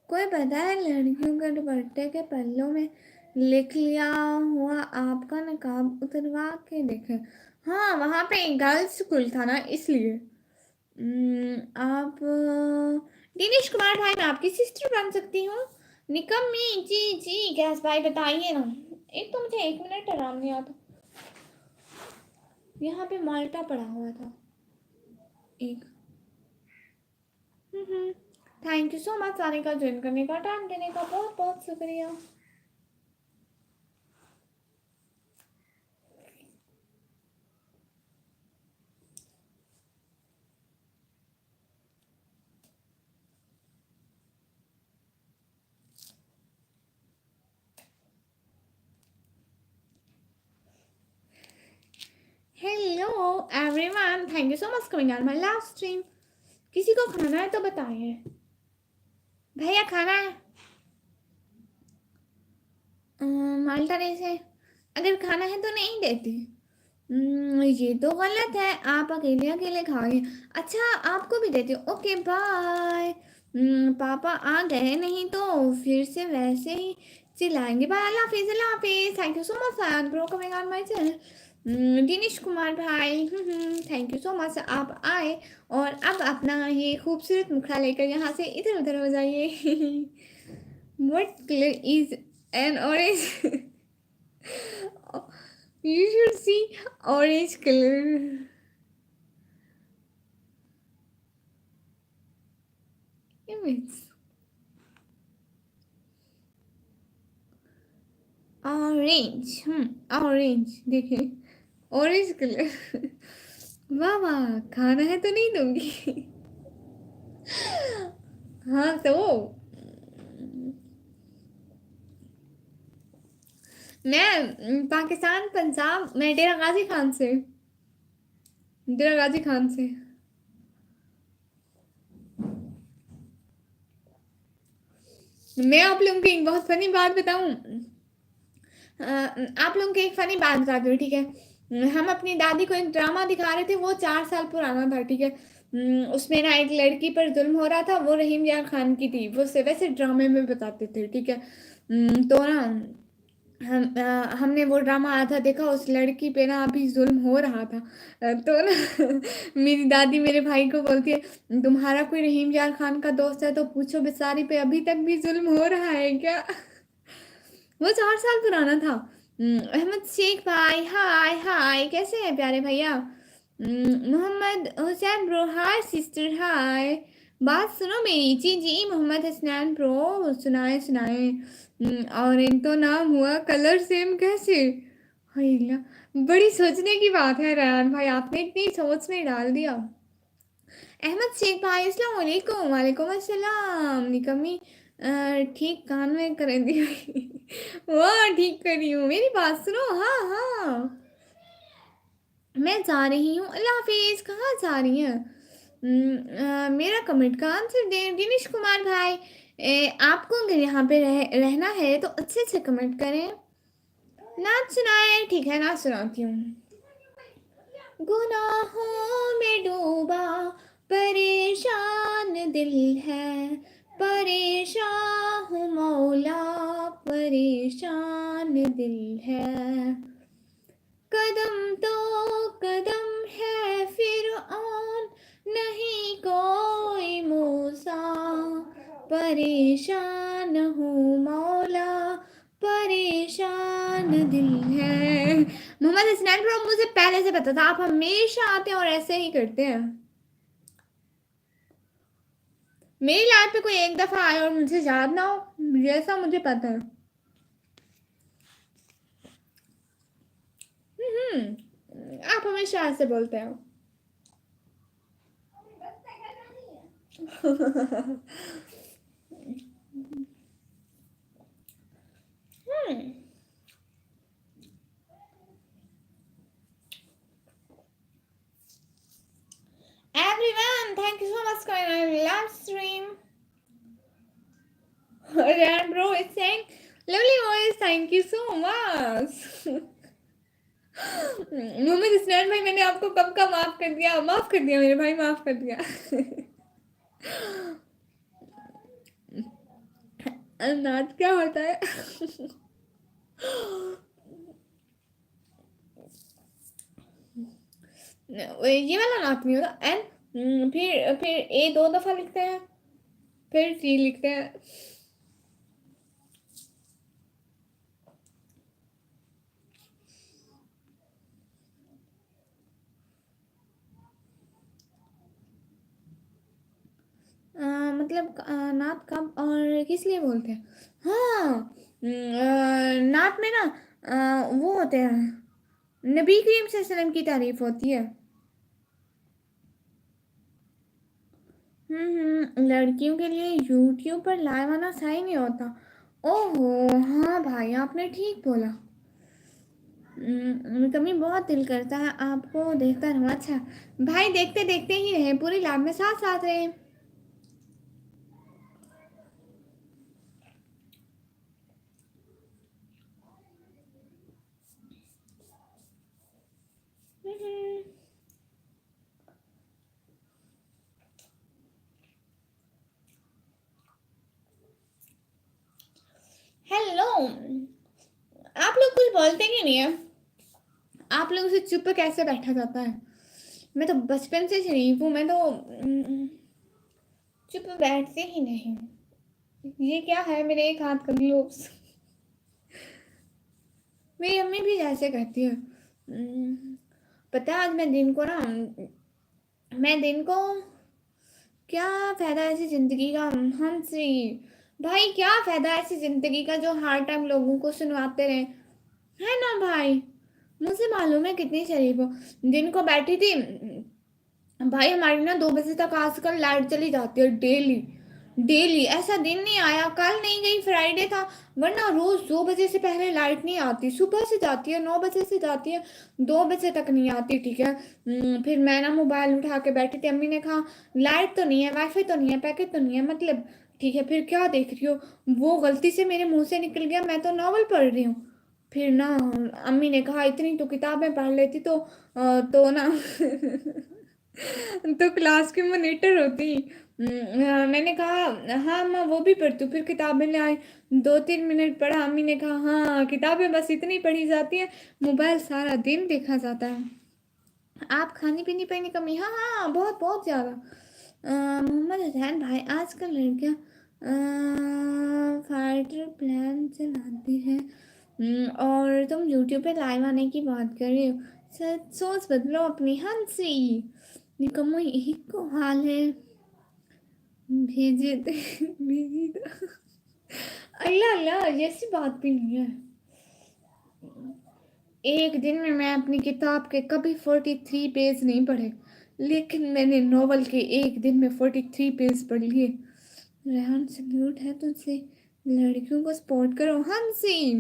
कोई पता है, लड़कियों के दुपट्टे के पल्लों में लिख लिया हुआ आपका नकाब उतरवा के देखे। हाँ, वहाँ पे गर्ल्स स्कूल था ना, इसलिए। आप दिनेश कुमार भाई, मैं आपकी सिस्टर बन सकती हूँ? निकम्मी, जी जी, गैस भाई बताइए ना। एक तो मुझे 1 मिनट आराम नहीं आता। यहाँ पे माल्टा पड़ा हुआ था एक। थैंक यू सो मच आने का, ज्वाइन करने का, टाइम देने का, बहुत बहुत शुक्रिया। Hello everyone, thank you so much coming on my live stream. किसी को खाना है तो बताइए। भैया खाना है? माल्टा राइस है। अगर खाना है तो नहीं देती। ये तो गलत है, आप अकेले अकेले खाओगे। अच्छा, आपको भी देती हूँ, ओके बाय। पापा आ गए, नहीं तो फिर से वैसे ही चिल्लाएंगे। बाय, अल्लाह हाफिज, अल्लाह हाफिज। Thank you so much fan bro coming on my channel. Dinesh Kumar भाई, थैंक यू सो मच, आप आए और अब अपना ये खूबसूरत मुखड़ा लेकर यहाँ से इधर उधर हो जाइए। What colour is an orange? You should see orange color. Image. Orange, orange देखिए, ऑरेंज कलर। वाह वाह, खाना है तो नहीं दूंगी। हाँ तो मैं पाकिस्तान पंजाब, मैं डेरा गाजी खान से, डेरा गाजी खान से। मैं आप लोगों को एक बहुत फनी बात बताऊं। आप लोगों को एक फनी बात बताती हूँ, ठीक है। हम अपनी दादी को एक ड्रामा दिखा रहे थे, वो 4 साल पुराना था, ठीक है। उसमें ना एक लड़की पर जुल्म हो रहा था, वो रहीम यार खान की थी, वो से वैसे ड्रामे में बताते थे, ठीक है। तो ना हमने वो ड्रामा आधा देखा, उस लड़की पे ना अभी जुल्म हो रहा था। तो ना मेरी दादी मेरे भाई को बोलती है, तुम्हारा कोई रहीम यार खान का दोस्त है तो पूछो, बेचारी पे अभी तक भी जुल्म हो रहा है क्या? वो 4 साल पुराना था। अहमद शेख भाई, हाय हाय, कैसे हैं प्यारे भैया? Mohammad Hussain bro, hi sister, hi. बात सुनो मेरी, जी जी मोहम्मद हसनैन ब्रो, सुनाए सुनाए। और एक तो नाम हुआ कलर सेम कैसे? हाय अल्लाह, बड़ी सोचने की बात है रयान भाई, आपने इतनी सोच में डाल दिया। अहमद शेख भाई, अस्सलाम वालेकुम। वालेकुम अस्सलाम निकम्मी। ठीक कान में कर दी। वाह, ठीक करी हूँ, मेरी बात सुनो। हाँ हाँ, मैं जा रही हूँ, अल्लाह हाफिज। कहाँ जा रही हैं? मेरा कमेंट का आंसर दे दिनेश कुमार भाई। आपको अगर यहाँ पे रहना है तो अच्छे से कमेंट करें। नाच सुनाए, ठीक है नाच सुनाती हूँ। गुनाहों में डूबा परेशान दिल है, परेशान हूँ मौला, परेशान दिल है। कदम तो कदम है फिर ऑन, नहीं कोई मूसा, परेशान हूँ मौला, परेशान दिल है। मोहम्मद हसनैन ब्रो, मुझे पहले से पता था आप हमेशा आते हैं और ऐसे ही करते हैं। मेरी लाइफ पे कोई एक दफा आए और मुझे याद ना हो, जैसा मुझे पता है। आप हमेशा ऐसे बोलते हो। Everyone, thank you so much for coming on live stream. Ryan bro is saying, lovely voice, thank you so much. Mohammad Ismail भाई, मैंने आपको कब का माफ कर दिया, माफ कर दिया मेरे भाई, माफ कर दिया। नाच क्या होता है? ये वाला नाच नहीं होता। एन फिर ए 2 दफा लिखते हैं, फिर सी लिखते हैं। मतलब नात कब और किस लिए बोलते हैं? हाँ, नात में ना वो होते हैं, नबी करीम सल्लल्लाहु अलैहि वसल्लम की तारीफ होती है। लड़कियों के लिए यूट्यूब पर लाइव आना सही नहीं होता। ओहो, हाँ भाई आपने ठीक बोला। कभी बहुत दिल करता है आपको देखता रहूं। अच्छा भाई, देखते देखते ही रहे, पूरी लाइव में साथ साथ रहे। आप लोग कुछ बोलते क्यों नहीं है? आप लोगों से चुप कैसे बैठा जाता है? मैं तो बचपन से शरीफ हूँ, मैं तो चुप बैठते ही नहीं। ये क्या है मेरे एक हाथ का ग्लोव्स? मेरी अम्मी भी ऐसे कहती है। पता है आज मैं दिन को क्या फायदा ऐसी जिंदगी का हंसी। भाई क्या फायदा ऐसी जिंदगी का जो हर टाइम लोगों को सुनवाते रहे, है ना भाई? मुझे मालूम है कितनी शरीफ हो। दिन को बैठी थी भाई, हमारी ना 2 बजे तक आजकल लाइट चली जाती है डेली। डेली ऐसा दिन नहीं आया, कल नहीं गई, फ्राइडे था, वरना रोज 2 बजे से पहले लाइट नहीं आती। सुबह से जाती है, 9 बजे से जाती है, 2 बजे तक नहीं आती। ठीक है। फिर मैं ना मोबाइल उठा के बैठी थी, अम्मी ने कहा लाइट तो नहीं है, वाईफाई तो नहीं है, पैकेट तो नहीं है, मतलब ठीक है फिर क्या देख रही हो? वो गलती से मेरे मुंह से निकल गया, मैं तो नॉवल पढ़ रही हूँ। फिर ना अम्मी ने कहा इतनी तो किताबें पढ़ लेती तो ना तो क्लास की मॉनिटर होती। मैंने कहा हाँ माँ वो भी पढ़ती हूँ, फिर किताबें ले आई, 2-3 मिनट पढ़ा। अम्मी ने कहा हाँ किताबें बस इतनी पढ़ी जाती हैं, मोबाइल सारा दिन देखा जाता है। आप खाने पीने पे नहीं कमी? हाँ हाँ बहुत बहुत ज़्यादा। मोहम्मद हुसैन भाई आजकल लड़कियाँ फाइटर प्लान चलाती हैं, और तुम यूट्यूब पे लाइव आने की बात कर रही हो। सोच बदलो अपनी हंसी, निकम्मो यही को हाल है। भेजे थे भेजी तो अल्लाह अल्लाह ऐसी बात भी नहीं है। एक दिन में मैं अपनी किताब के कभी 43 पेज नहीं पढ़े, लेकिन मैंने नॉवल के एक दिन में 43 पेज पढ़ लिए। रेहान सल्यूट है तुझसे, लड़कियों को सपोर्ट करो। हंसी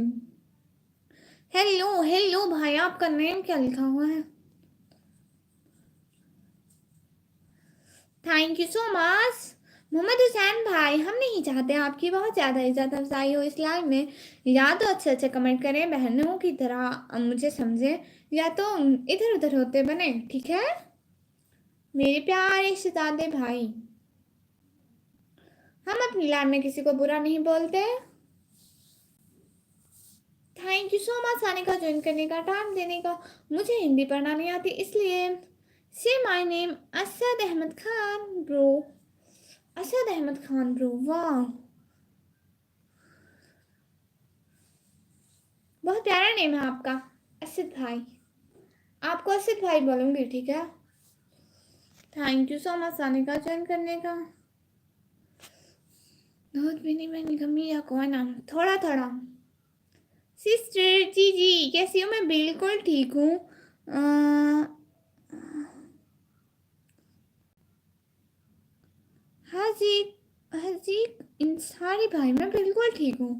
हेलो हेलो भाई, आपका नेम क्या लिखा हुआ है? Thank you so much Mohammad Hussain भाई। हम नहीं चाहते आपकी बहुत ज़्यादा इज्जत अफजाई हो इस लाइव में। या तो अच्छे अच्छे कमेंट करें, बहनों की तरह मुझे समझें, या तो इधर उधर होते बने, ठीक है मेरे प्यारे शहजादे भाई? हम अपनी लाइव में किसी को बुरा नहीं बोलते। थैंक यू सो मच आने का, ज्वाइन करने का, टाइम देने का। मुझे हिंदी पढ़ना नहीं आती इसलिए। Say my name Asad Ahmed Khan bro. Asad Ahmed Khan bro, वाह बहुत प्यारा नेम है आपका, असद भाई। आपको असद भाई बोलूंगी, ठीक है? थैंक यू सो मच आने का, ज्वाइन करने का। दूध पीने में निकम्मी या कौन नाम? थोड़ा थोड़ा। सिस्टर जी जी कैसी हो? मैं बिल्कुल ठीक हूँ। हाँ जी, हाँ जी इंसारी भाई मैं बिल्कुल ठीक हूँ।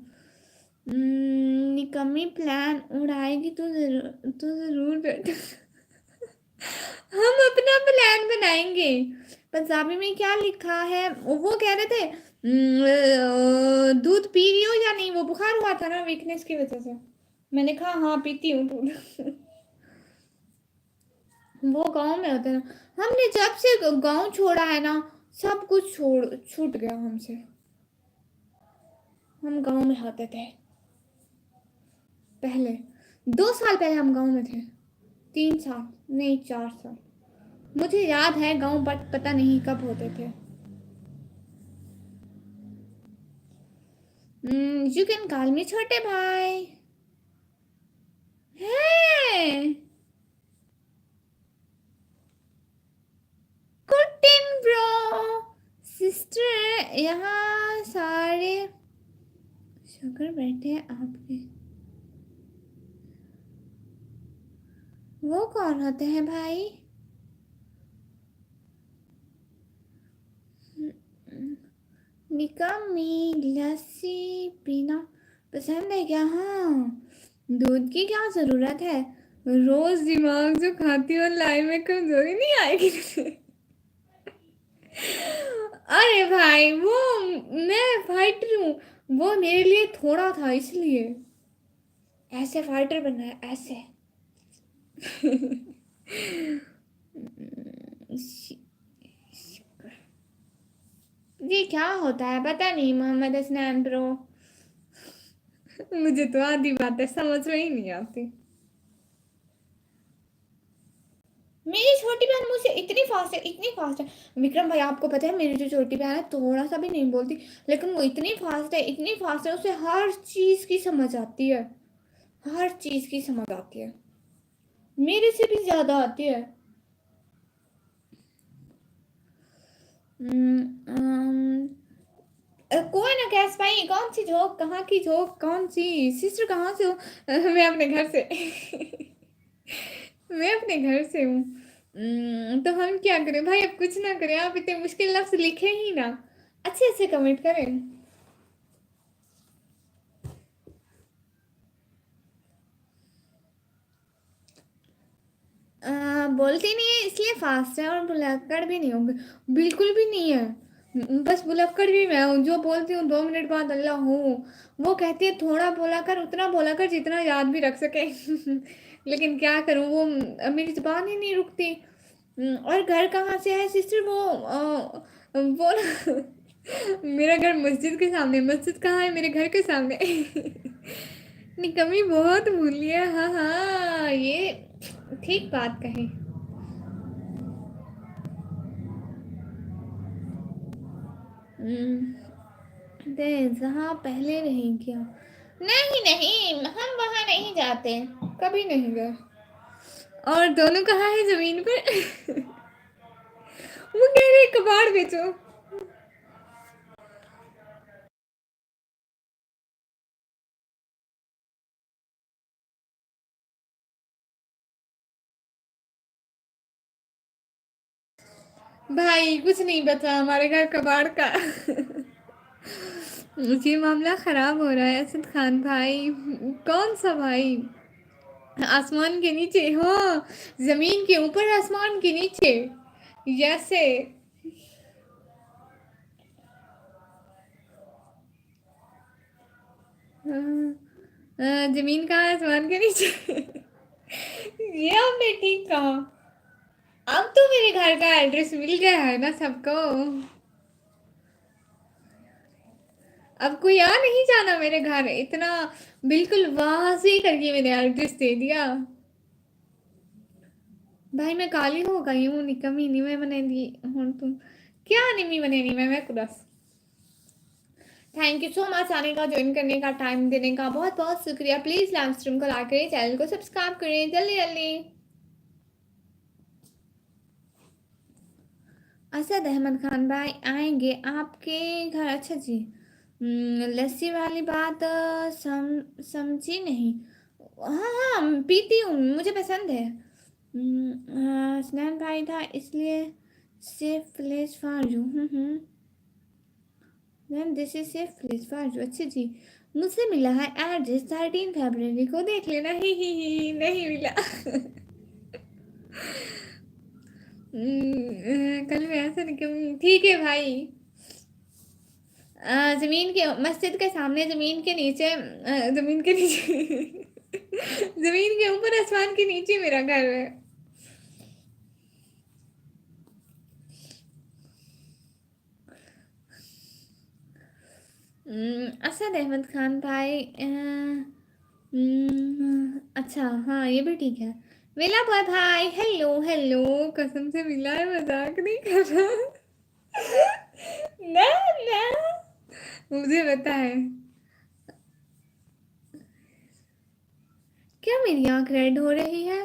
निकम्मी प्लान उड़ाएगी तो जरूर बैठ हम अपना प्लान बनाएंगे। पंजाबी में क्या लिखा है? वो कह रहे थे दूध पी रही हो या नहीं? वो बुखार हुआ था ना वीकनेस की वजह से। मैंने कहा हाँ पीती हूँ दूध वो गांव में होता है ना, हमने जब से गांव छोड़ा है ना, सब कुछ छोड़ छूट गया हमसे। हम गांव में होते थे पहले, 2 साल पहले हम गांव में थे। 3 साल नहीं 4 साल, मुझे याद है गांव, बट पता नहीं कब होते थे। यू कैन कॉल मी छोटे भाई। है कुटिन ब्रो। सिस्टर यहाँ सारे शुगर बैठे हैं आपके। वो कौन होते हैं भाई? निकम्मी लस्सी पीना पसंद है क्या? हाँ, दूध की क्या जरूरत है? रोज दिमाग जो खाती हो लाइफ में कमजोरी नहीं आएगी तुझे? अरे भाई वो मैं फाइटर हूँ, वो मेरे लिए थोड़ा था इसलिए ऐसे फाइटर बनना है ऐसे ये क्या होता है पता नहीं मोहम्मद असनान ब्रो। मुझे तो आधी बातें समझ में ही नहीं आती। मेरी छोटी बहन मुझसे इतनी फास्ट है। विक्रम भाई आपको पता है मेरी जो छोटी बहन है थोड़ा सा भी नहीं बोलती, लेकिन वो इतनी फास्ट है, उसे हर चीज की समझ आती है, हर चीज की समझ आती है, मेरे से भी ज्यादा आती है। हम्म, अम, कोई ना कैस भाई, कौन सी झोंक, कहाँ की झोंक, कौन सी सिस्टर, कहाँ से हो? मैं अपने घर से मैं अपने घर से हूँ। तो हम क्या करें भाई, अब कुछ ना करें, आप इतने मुश्किल लफ्ज लिखे ही ना, अच्छे अच्छे कमेंट करें। बोलती नहीं है इसलिए फास्ट है, और भुलक्कड़ भी नहीं होंगे, बिल्कुल भी नहीं है। बस भुलक्कड़ भी मैं हूँ, जो बोलती हूँ 2 मिनट बाद अल्लाह हूँ। वो कहती है थोड़ा बोला कर, उतना बोला कर जितना याद भी रख सके लेकिन क्या करूँ, वो मेरी जुबान ही नहीं रुकती। और घर कहाँ से है सिस्टर, वो ना मेरा घर मस्जिद के सामने, मस्जिद कहाँ है, मेरे घर के सामने निकम्मी बहुत भूल गया, हाँ हाँ ये ठीक बात कही। जहाँ पहले नहीं किया, नहीं नहीं हम वहाँ नहीं जाते, कभी नहीं गए। और दोनों कहाँ है जमीन पर वो कह रहे कबाड़ बेचो। भाई कुछ नहीं बचा हमारे घर कबाड़ का ये मामला खराब हो रहा है असद खान भाई। कौन सा भाई? आसमान के नीचे, हाँ जमीन के ऊपर आसमान के नीचे, जैसे जमीन का आसमान के नीचे ये आपने ठीक कहा। अब तो मेरे घर का एड्रेस मिल गया है ना सबको, अब कोई आ नहीं जाना मेरे घर, इतना बिल्कुल वाजी करके मैंने एड्रेस दे दिया। भाई मैं काली हो गई हूँ, निकम्मी नहीं मैं बने दी हूँ तुम, क्या निमी बने नहीं मैं कुदस। थैंक यू सो मच आने का, ज्वाइन करने का, टाइम देने का बहुत बहुत शुक्रिया। प्लीज लाइव स्ट्रीम को लाइक करें, चैनल को सब्सक्राइब करें जल्दी जल्दी। असद अहमद खान भाई आएंगे आपके घर, अच्छा जी। लस्सी वाली बात समझी नहीं। हाँ हाँ पीती हूँ, मुझे पसंद है। स्नैन भाई था इसलिए safe place for you. Ma'am this is safe place for you, अच्छा जी। मुझसे मिला है एड्रेस 13 फरवरी को, देख लेना। ही नहीं मिला कल मैं ऐसा निकल, ठीक है भाई। जमीन के मस्जिद के सामने, जमीन के नीचे, जमीन के नीचे जमीन के ऊपर आसमान के नीचे मेरा घर है। असद अहमद खान भाई अच्छा हाँ ये भी ठीक है। मिला बॉय भाई, हेलो हेलो, कसम से मिला है, मजाक नहीं कर रहा ना ना, मुझे पता है। क्या मेरी आंख रेड हो रही है?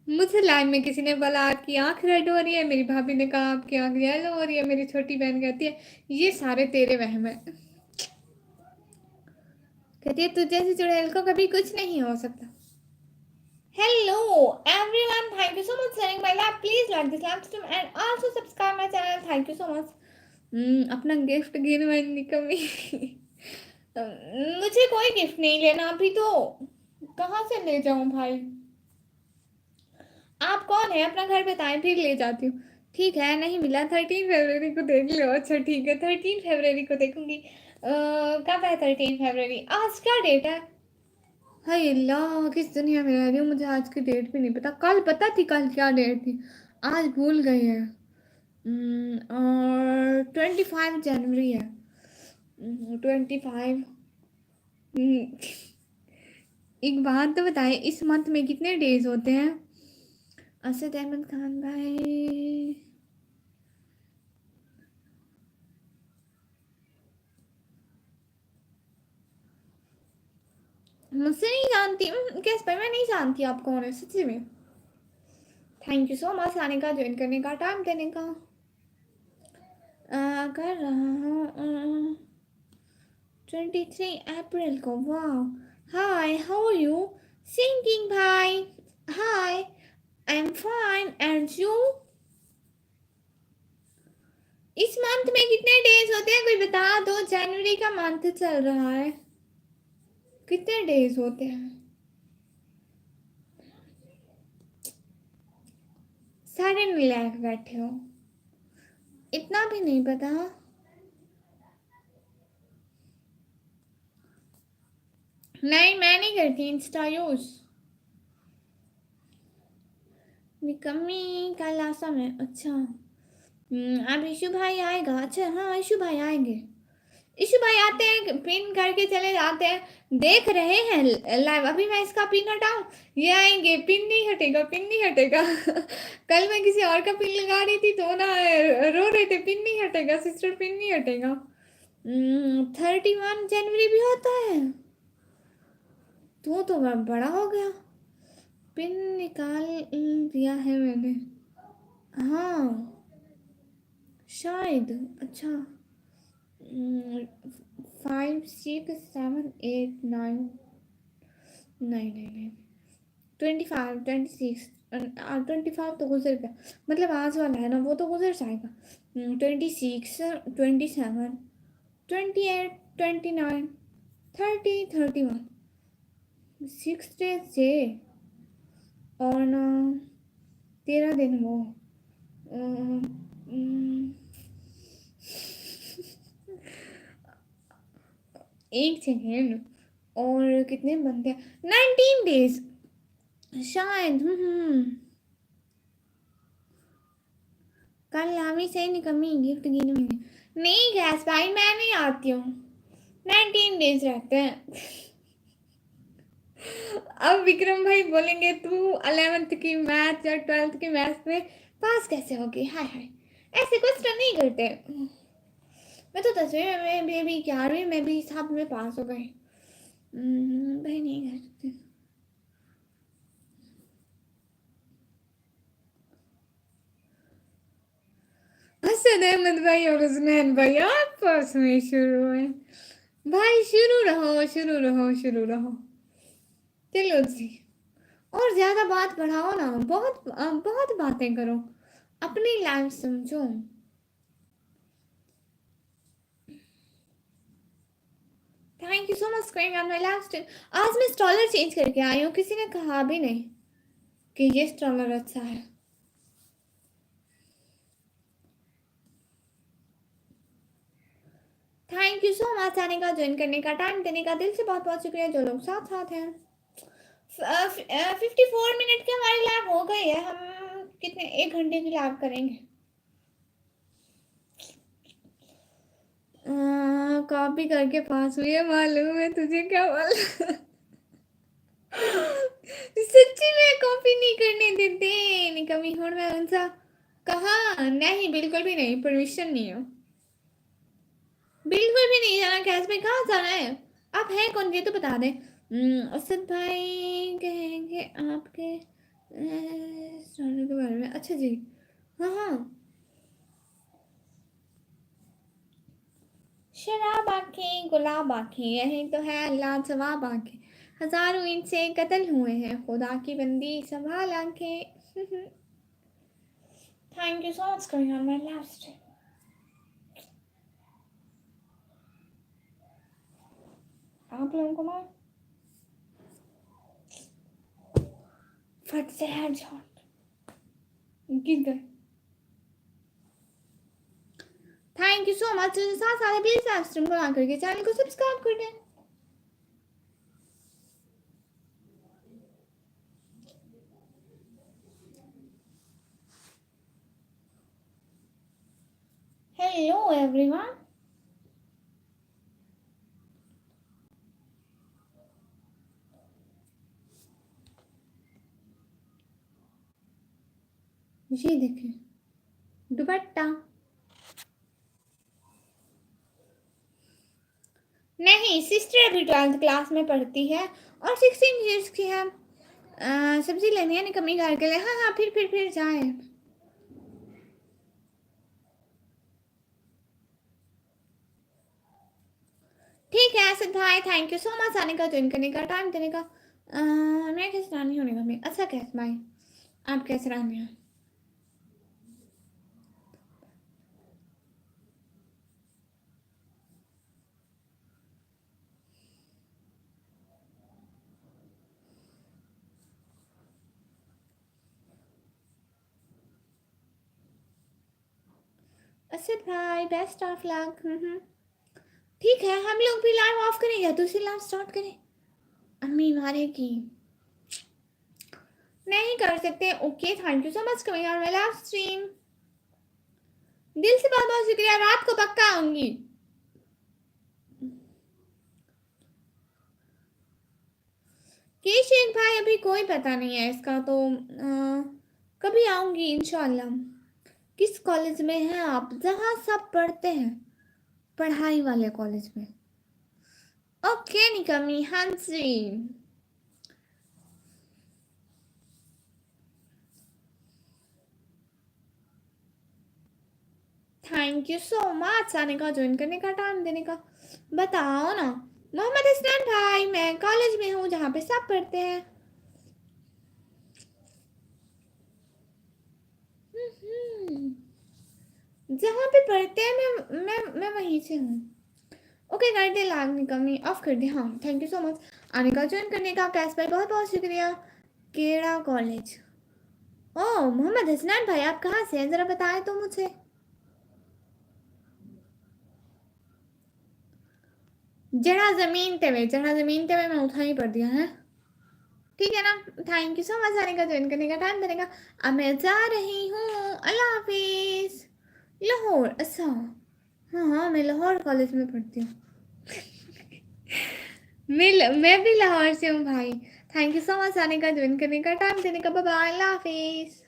मुझसे लाइव में किसी ने बोला आपकी आंख रेड हो रही है, मेरी भाभी ने कहा आपकी आंख येलो हो रही है, मेरी छोटी बहन कहती है ये सारे तेरे वहम है, कहती है तुझे जैसी चुड़ैल को कभी कुछ नहीं हो सकता। Hello everyone, thank you so much sharing my live, please like this live stream and also subscribe my channel, thank you so much. अपना गिफ्ट गिनवाने कमी मुझे कोई गिफ्ट नहीं लेना अभी, तो कहाँ से ले जाऊं भाई? आप कौन है अपना घर बताएं फिर ले जाती हूँ। ठीक है नहीं मिला, 13 फरवरी को देख लो, अच्छा ठीक है 13 फरवरी को देखूंगी। कब है 13 फरवरी, आज क्या डेट है? हाय अल्लाह किस दुनिया में रह रही हूँ, मुझे आज की डेट भी नहीं पता, कल पता थी कल क्या डेट थी, आज भूल गई है। और 25 जनवरी है, 25। एक बात तो बताइए, इस मंथ में कितने डेज होते हैं? असद अहमद खान भाई, मुझसे नहीं जानती कैसे भाई, मैं नहीं जानती आप कौन है सच्ची में। थैंक यू सो मच आने का, ज्वाइन करने का, टाइम देने का। कर रहा हूँ 23 अप्रैल को। वाह, हाय, हाउ आर यू? सिंकिंग भाई, hi, I am fine and you? इस मंथ में कितने डेज होते हैं कोई बता दो, जनवरी का मंथ चल रहा है, कितने डेज होते हैं? 9.5 लाख बैठे हो, इतना भी नहीं पता? नहीं, मैं नहीं करती इंस्टा यूज। निकम्मी कल आसम है, अच्छा। अब इशू भाई आएगा, अच्छा हाँ इशू भाई आएंगे। इशू भाई आते हैं, पिन करके चले जाते हैं, देख रहे हैं लाइव। अभी मैं इसका पिन हटाऊं, ये आएंगे, पिन नहीं हटेगा, पिन नहीं हटेगा। कल मैं किसी और का पिन लगा रही थी तो ना रो रहे थे, पिन नहीं हटेगा सिस्टर, पिन नहीं हटेगा। 31 जनवरी भी होता है, तो मैं बड़ा हो गया। पिन निकाल दिया है मैंने, हाँ शायद, अच्छा। 5 6 7 8 9, नहीं नहीं नहीं, 25 26, 25 तो गुजर गया, मतलब आज वाला है ना, वो तो गुजर जाएगा। 26 27 28 29 30 31, 6 days से, और ना 13 दिन वो। अम, अम, एक सेकेंड, और कितने बनते हैं? 19 डेज शायद। कल लामी से निकमी गिफ्ट गिने में, नहीं गैस भाई मैं नहीं आती हूँ, 19 डेज रहते हैं। अब विक्रम भाई बोलेंगे तू 11th की मैथ या 12th की मैथ में पास कैसे होगी, हाय हाय, ऐसे क्वेश्चन नहीं करते। मैं तो 10वीं में भी 11वीं में भी सब में पास हो गई। भाई नहीं कर सकते। असद अहमद भाई और उस्मान भाई आपस में शुरू है। भाई शुरू रहो, शुरू रहो, शुरू रहो, चलो जी। और ज्यादा बात बढ़ाओ ना, बहुत बातें करो, अपनी लाइफ समझो। Thank you so much going on my last. आज मैं स्टॉलर चेंज करके आई हूँ, किसी ने कहा भी नहीं कि ये स्टॉलर अच्छा है। थैंक यू सो मच आने का, ज्वाइन करने का, टाइम देने का, दिल से बहुत बहुत शुक्रिया जो लोग साथ साथ हैं। 54 मिनट के हमारी लैब हो गई है, हम कितने 1 घंटे की लैब करेंगे। कॉपी करके पास हुई है, मालूम है तुझे, क्या मालूम? सच्ची में कॉपी नहीं करने देते, निकम्मी हूँ मैं उनसा। कहा नहीं, बिल्कुल भी नहीं, परमिशन नहीं है, बिल्कुल भी नहीं जाना। कैश में कहाँ जाना है? आप हैं कौन, ये तो बता दें। असद भाई कहेंगे आपके स्टोरी के बारे में, अच्छा जी, हाँ हाँ। शराब आंखें गुलाब आंखें, यही तो है लाजवाब आंखें, हजारों इनसे कत्ल हुए हैं, खुदा की बंदी संभाल आंखें। Thank you so much going on my last. आप लोगों को ना फट से हेडशॉट किधर। थैंक यू सो मच, साथ साथ प्लीज लाइव स्ट्रीम को ऑन करके चैनल को सब्सक्राइब कर दें। हेलो एवरीवन, ये देखिए दुपट्टा। नहीं, सिस्टर अभी 12th क्लास में पढ़ती है और 16 ईयर्स की है। सब्जी लेनी है निकम्मी घर के लिए। हाँ हाँ, फिर जाए। ठीक है असद भाई, थैंक यू सो मच आने का, ज्वाइन करने का, टाइम देने का। मैं कैसे रानी होने का मैं अच्छा कैसे भाई, आप कैसे रानी हैं? असद भाई बेस्ट ऑफ लक। ठीक है, हम लोग भी लाइव ऑफ करें या दूसरी लाइव स्टार्ट करें? अम्मी मारेगी। नहीं कर सकते। Okay, thank you so much coming on my live stream. दिल से बहुत बहुत शुक्रिया, रात को पक्का आऊंगी। केशेख भाई अभी कोई पता नहीं है इसका तो कभी आऊंगी इंशाल्लाह। किस कॉलेज में हैं आप? जहाँ सब पढ़ते हैं, पढ़ाई वाले कॉलेज में। ओके निकमी, हाँ जी। थैंक यू सो मच आने का, ज्वाइन करने का, टाइम देने का। बताओ ना मोहम्मद हसनैन भाई, मैं कॉलेज में हूँ जहाँ पे सब पढ़ते हैं। जहाँ पे पढ़ते हैं मैं वहीं से हूँ। ओके कर दे लाग निकलनी ऑफ कर दे। हाँ थैंक यू सो मच आने का, ज्वाइन करने का। कैश भाई बहुत बहुत शुक्रिया। केड़ा कॉलेज? ओह मोहम्मद हसनैन भाई, आप कहाँ से हैं जरा बताएं तो मुझे। जरा जमीन ते मैं उठा ही पड़ दिया है। ठीक है ना, थैंक यू सो मच आने का, ज्वाइन करने का, टाइम देने का। अब मैं जा रही हूँ, अल्लाह हाफिज। लाहौर? अच्छा हाँ हाँ, मैं लाहौर कॉलेज में पढ़ती हूँ। मैं भी लाहौर से हूँ भाई। थैंक यू सो मच आने का, ज्वाइन करने का, टाइम देने का। बाय बाय, अल्लाह हाफिज।